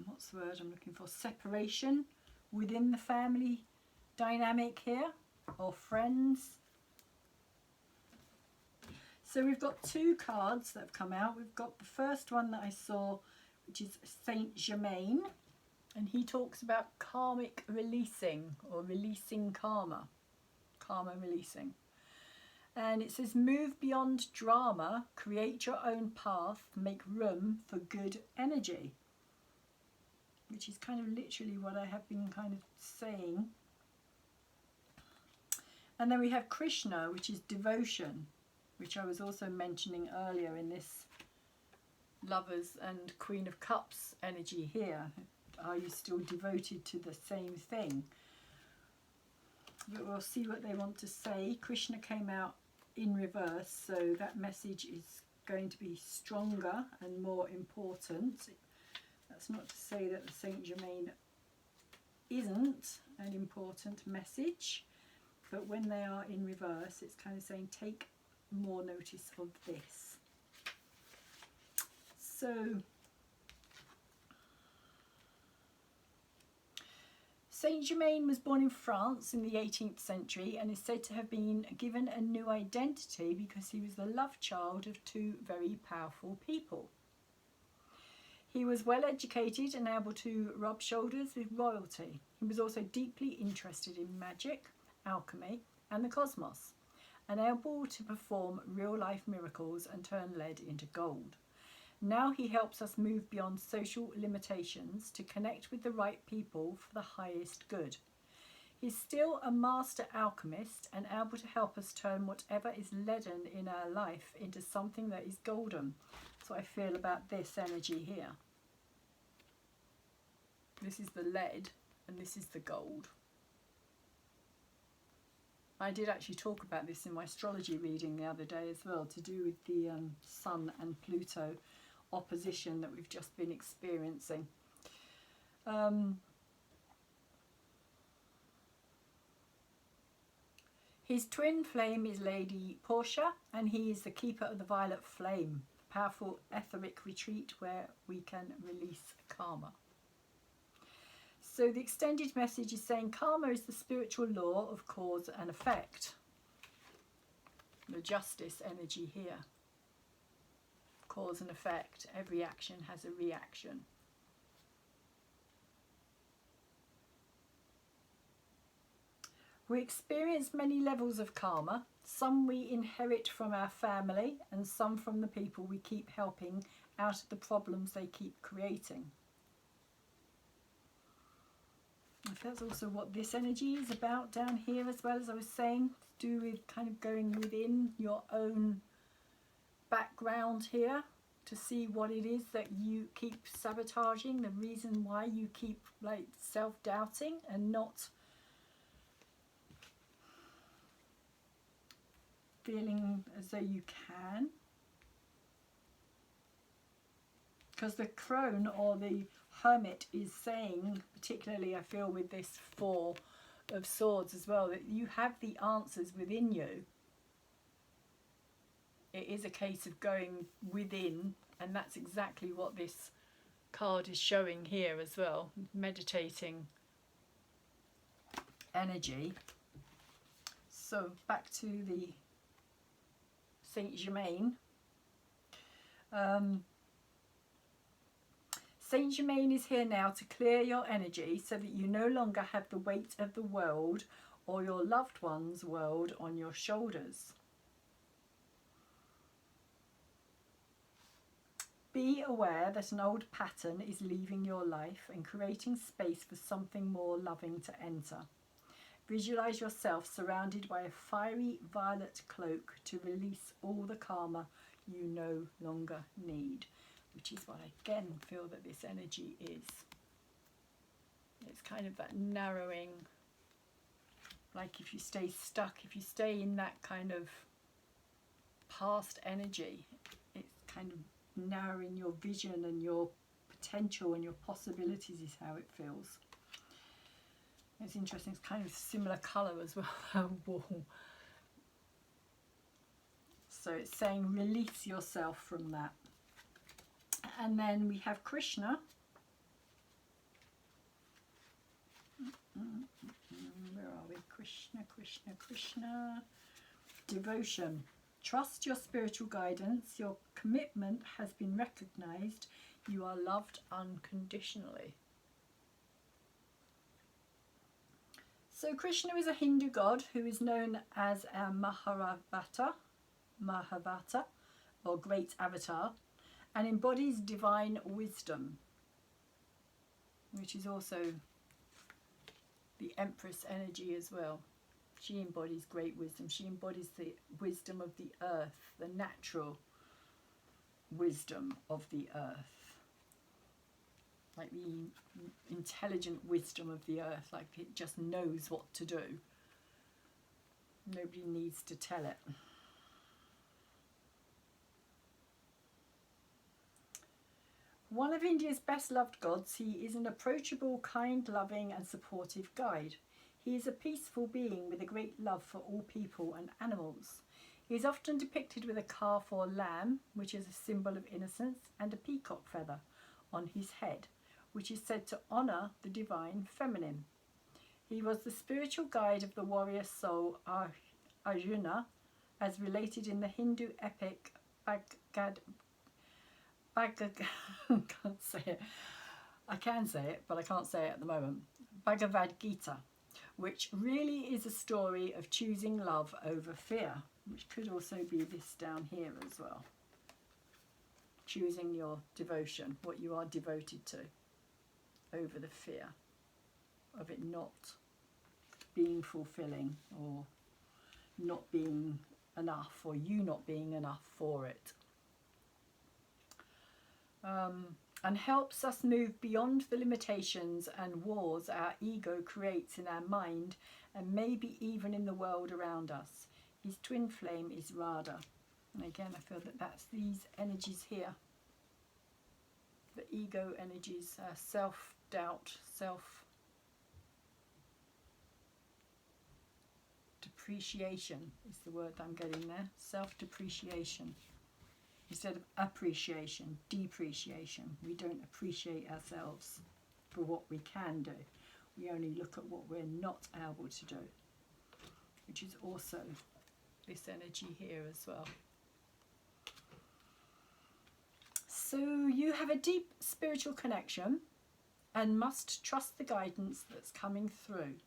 what's the word I'm looking for, separation within the family dynamic here, or friends. So we've got 2 cards that have come out. We've got the first one that I saw, which is Saint Germain, and he talks about karmic releasing, or releasing karma releasing. And it says, move beyond drama, create your own path, make room for good energy, which is kind of literally what I have been kind of saying. And then we have Krishna, which is devotion, which I was also mentioning earlier in this Lovers and Queen of Cups energy here. are you still devoted to the same thing? But we'll see what they want to say. Krishna came out in reverse, so that message is going to be stronger and more important. That's not to say that the Saint Germain isn't an important message, but when they are in reverse, it's kind of saying take more notice of this. So Saint Germain was born in France in the 18th century and is said to have been given a new identity because he was the love child of two very powerful people. He was well educated and able to rub shoulders with royalty. He was also deeply interested in magic, alchemy and the cosmos, and able to perform real-life miracles and turn lead into gold. Now he helps us move beyond social limitations to connect with the right people for the highest good. He's still a master alchemist and able to help us turn whatever is leaden in our life into something that is golden. That's what I feel about this energy here. This is the lead and this is the gold. I did actually talk about this in my astrology reading the other day as well, to do with the Sun and Pluto opposition that we've just been experiencing. His twin flame is Lady Portia, and he is the keeper of the violet flame, a powerful etheric retreat where we can release karma. So the extended message is saying karma is the spiritual law of cause and effect. The justice energy here. Cause and effect. Every action has a reaction. We experience many levels of karma. Some we inherit from our family and some from the people we keep helping out of the problems they keep creating. If that's also what this energy is about down here as well, as I was saying, to do with kind of going within your own background here to see what it is that you keep sabotaging, the reason why you keep like self-doubting and not feeling as though you can. Because the crone or the hermit is saying, particularly I feel with this Four of Swords as well, that you have the answers within you. It is a case of going within, and that's exactly what this card is showing here as well. Meditating energy. So back to the Saint Germain. Saint Germain is here now to clear your energy so that you no longer have the weight of the world or your loved one's world on your shoulders. Be aware that an old pattern is leaving your life and creating space for something more loving to enter. Visualize yourself surrounded by a fiery violet cloak to release all the karma you no longer need. Which is what I again feel that this energy is. It's kind of that narrowing, like if you stay stuck, if you stay in that kind of past energy, it's kind of narrowing your vision and your potential and your possibilities is how it feels. It's interesting, it's kind of similar colour as well, that wall. So it's saying release yourself from that. And then we have Krishna. Where are we? Krishna, Krishna, Krishna. Devotion. Trust your spiritual guidance. Your commitment has been recognized. You are loved unconditionally. So Krishna is a Hindu god who is known as a Mahavata, or Great Avatar, and embodies divine wisdom, which is also the Empress energy as well. She embodies great wisdom. She embodies the wisdom of the earth, the natural wisdom of the earth. like the intelligent wisdom of the earth, like it just knows what to do. Nobody needs to tell it. One of India's best loved gods, he is an approachable, kind, loving and supportive guide. He is a peaceful being with a great love for all people and animals. He is often depicted with a calf or lamb, which is a symbol of innocence, and a peacock feather on his head, which is said to honour the divine feminine. He was the spiritual guide of the warrior soul Arjuna, as related in the Hindu epic Bhagavad can't say it. I can say it, but I can't say it at the moment. Bhagavad Gita, which really is a story of choosing love over fear, which could also be this down here as well. Choosing your devotion, what you are devoted to, over the fear of it not being fulfilling or not being enough, or you not being enough for it. And helps us move beyond the limitations and wars our ego creates in our mind and maybe even in the world around us. His twin flame is Radha. And again, I feel that that's these energies here. The ego energies, self-doubt, self-depreciation is the word I'm getting there. Self-depreciation. Instead of appreciation, depreciation. We don't appreciate ourselves for what we can do. We only look at what we're not able to do, which is also this energy here as well. So you have a deep spiritual connection and must trust the guidance that's coming through.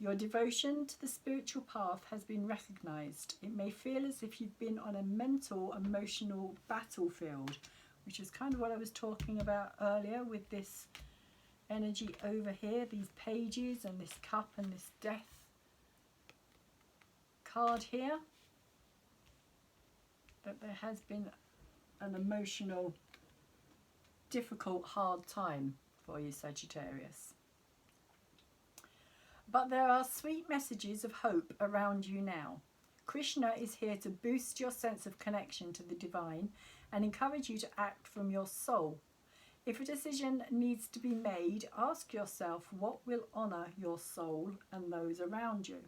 Your devotion to the spiritual path has been recognised. It may feel as if you've been on a mental, emotional battlefield, which is kind of what I was talking about earlier with this energy over here, these pages and this cup and this death card here. That there has been an emotional, difficult, hard time for you, Sagittarius. But there are sweet messages of hope around you now. Krishna is here to boost your sense of connection to the divine and encourage you to act from your soul. If a decision needs to be made, ask yourself what will honour your soul and those around you.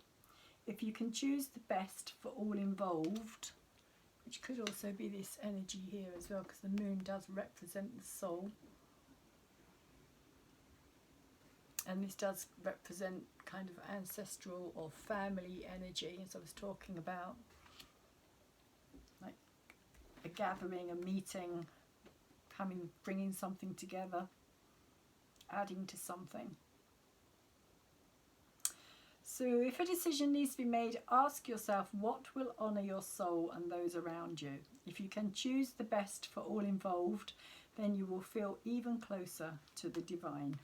If you can choose the best for all involved, which could also be this energy here as well, because the moon does represent the soul. And this does represent kind of ancestral or family energy, as I was talking about. Like a gathering, a meeting, coming, bringing something together, adding to something. So if a decision needs to be made, ask yourself what will honour your soul and those around you. If you can choose the best for all involved, then you will feel even closer to the divine.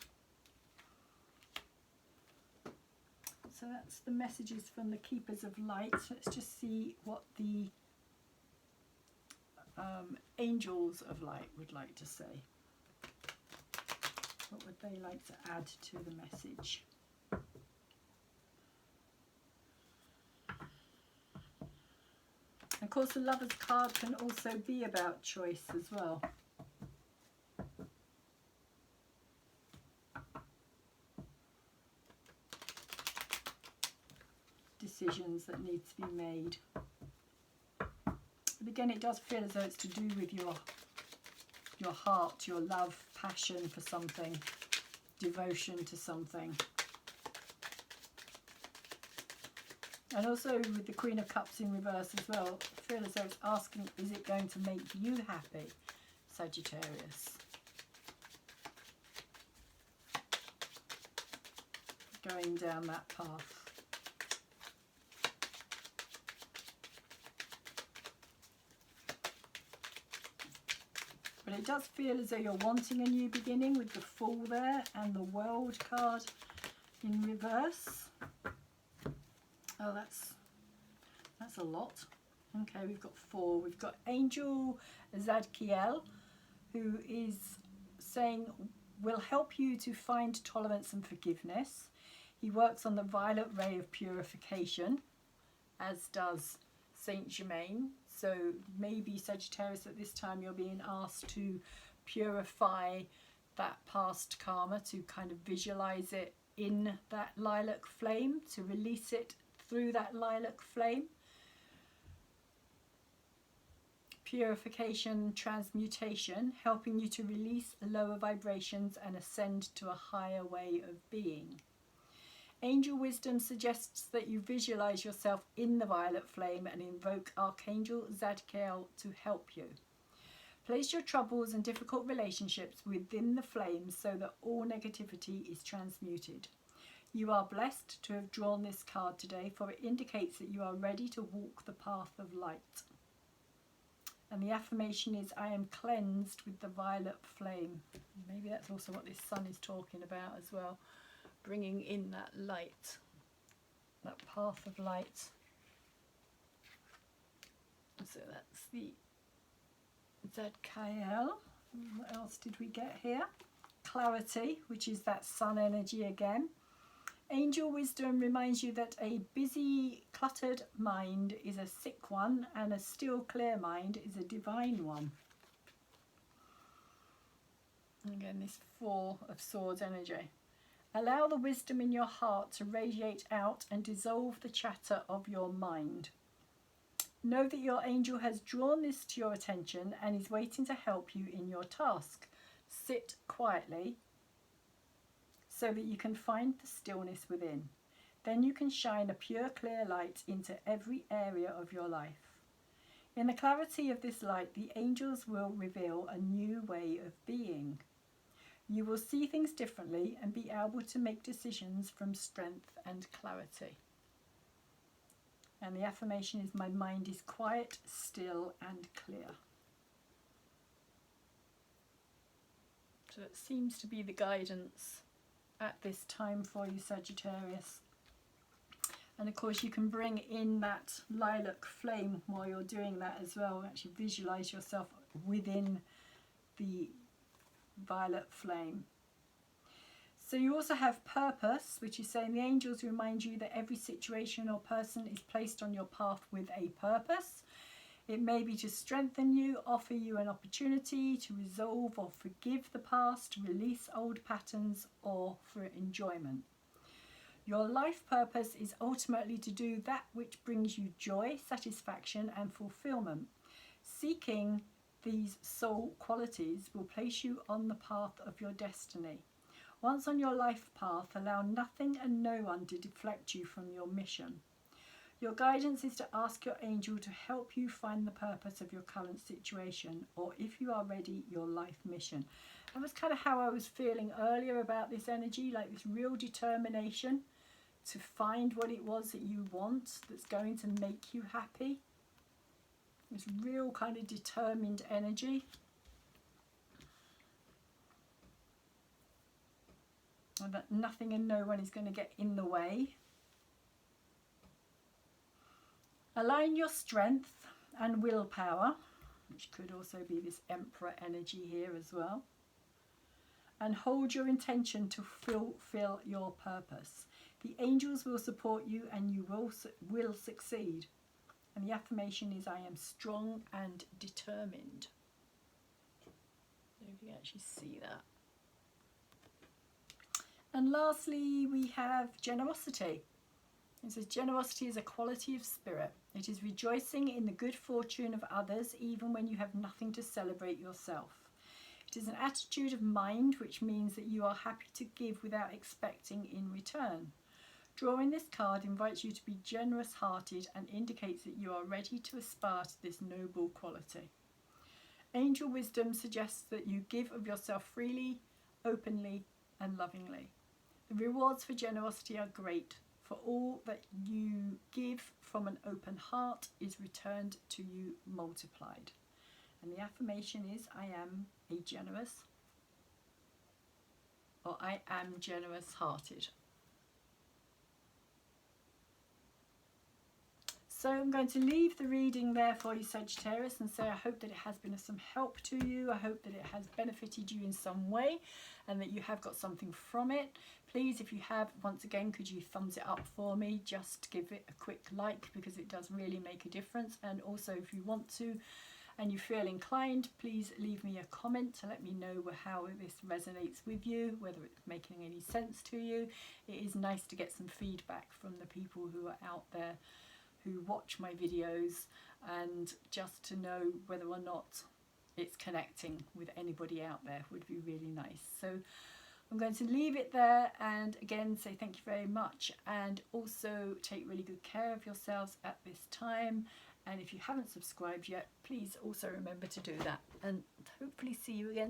So that's the messages from the Keepers of Light. Let's just see what the Angels of Light would like to say. What would they like to add to the message? Of course, the Lover's card can also be about choice as well. Decisions that need to be made. But again, it does feel as though it's to do with your heart, your love, passion for something, devotion to something. And also with the Queen of Cups in reverse as well, I feel as though it's asking, is it going to make you happy, Sagittarius? Going down that path. But it does feel as though you're wanting a new beginning with the Fool there and the World card in reverse. Oh, that's a lot. Okay, we've got 4. We've got Angel Zadkiel, who is saying, will help you to find tolerance and forgiveness. He works on the violet ray of purification, as does Saint Germain. So maybe Sagittarius, at this time you're being asked to purify that past karma, to kind of visualize it in that lilac flame, to release it through that lilac flame. Purification, transmutation, helping you to release lower vibrations and ascend to a higher way of being. Angel wisdom suggests that you visualize yourself in the violet flame and invoke Archangel Zadkiel to help you. Place your troubles and difficult relationships within the flame so that all negativity is transmuted. You are blessed to have drawn this card today, for it indicates that you are ready to walk the path of light. And the affirmation is, I am cleansed with the violet flame. Maybe that's also what this sun is talking about as well. Bringing in that light, that path of light. So that's the ZKL. What else did we get here? Clarity, which is that sun energy again. Angel wisdom reminds you that a busy, cluttered mind is a sick one, and a still, clear mind is a divine one. And again, this Four of Swords energy. Allow the wisdom in your heart to radiate out and dissolve the chatter of your mind. Know that your angel has drawn this to your attention and is waiting to help you in your task. Sit quietly so that you can find the stillness within. Then you can shine a pure, clear light into every area of your life. In the clarity of this light, the angels will reveal a new way of being. You will see things differently and be able to make decisions from strength and clarity. And the affirmation is, my mind is quiet, still and clear. So it seems to be the guidance at this time for you, Sagittarius. And of course you can bring in that lilac flame while you're doing that as well. Actually visualize yourself within the violet flame. So you also have purpose, which is saying the angels remind you that every situation or person is placed on your path with a purpose. It may be to strengthen you, offer you an opportunity to resolve or forgive the past, release old patterns, or for enjoyment. Your life purpose is ultimately to do that which brings you joy, satisfaction, and fulfillment. Seeking these soul qualities will place you on the path of your destiny. Once on your life path, allow nothing and no one to deflect you from your mission. Your guidance is to ask your angel to help you find the purpose of your current situation, or if you are ready, your life mission. That was kind of how I was feeling earlier about this energy, like this real determination to find what it was that you want that's going to make you happy. This real kind of determined energy. And that nothing and no one is going to get in the way. Align your strength and willpower, which could also be this Emperor energy here as well. And hold your intention to fulfill your purpose. The angels will support you and you will succeed. And the affirmation is, I am strong and determined. So if you can actually see that. And lastly, we have generosity. It says, generosity is a quality of spirit. It is rejoicing in the good fortune of others, even when you have nothing to celebrate yourself. It is an attitude of mind, which means that you are happy to give without expecting in return. Drawing this card invites you to be generous-hearted and indicates that you are ready to aspire to this noble quality. Angel wisdom suggests that you give of yourself freely, openly, and lovingly. The rewards for generosity are great, for all that you give from an open heart is returned to you multiplied. And the affirmation is, I am a generous, or I am generous-hearted. So I'm going to leave the reading there for you, Sagittarius, and say I hope that it has been of some help to you. I hope that it has benefited you in some way and that you have got something from it. Please, if you have, once again, could you thumbs it up for me? Just give it a quick like, because it does really make a difference. And also, if you want to and you feel inclined, please leave me a comment to let me know how this resonates with you, whether it's making any sense to you. It is nice to get some feedback from the people who are out there who watch my videos, and just to know whether or not it's connecting with anybody out there would be really nice. So I'm going to leave it there, and again say thank you very much, and also take really good care of yourselves at this time. And if you haven't subscribed yet, please also remember to do that, and hopefully see you again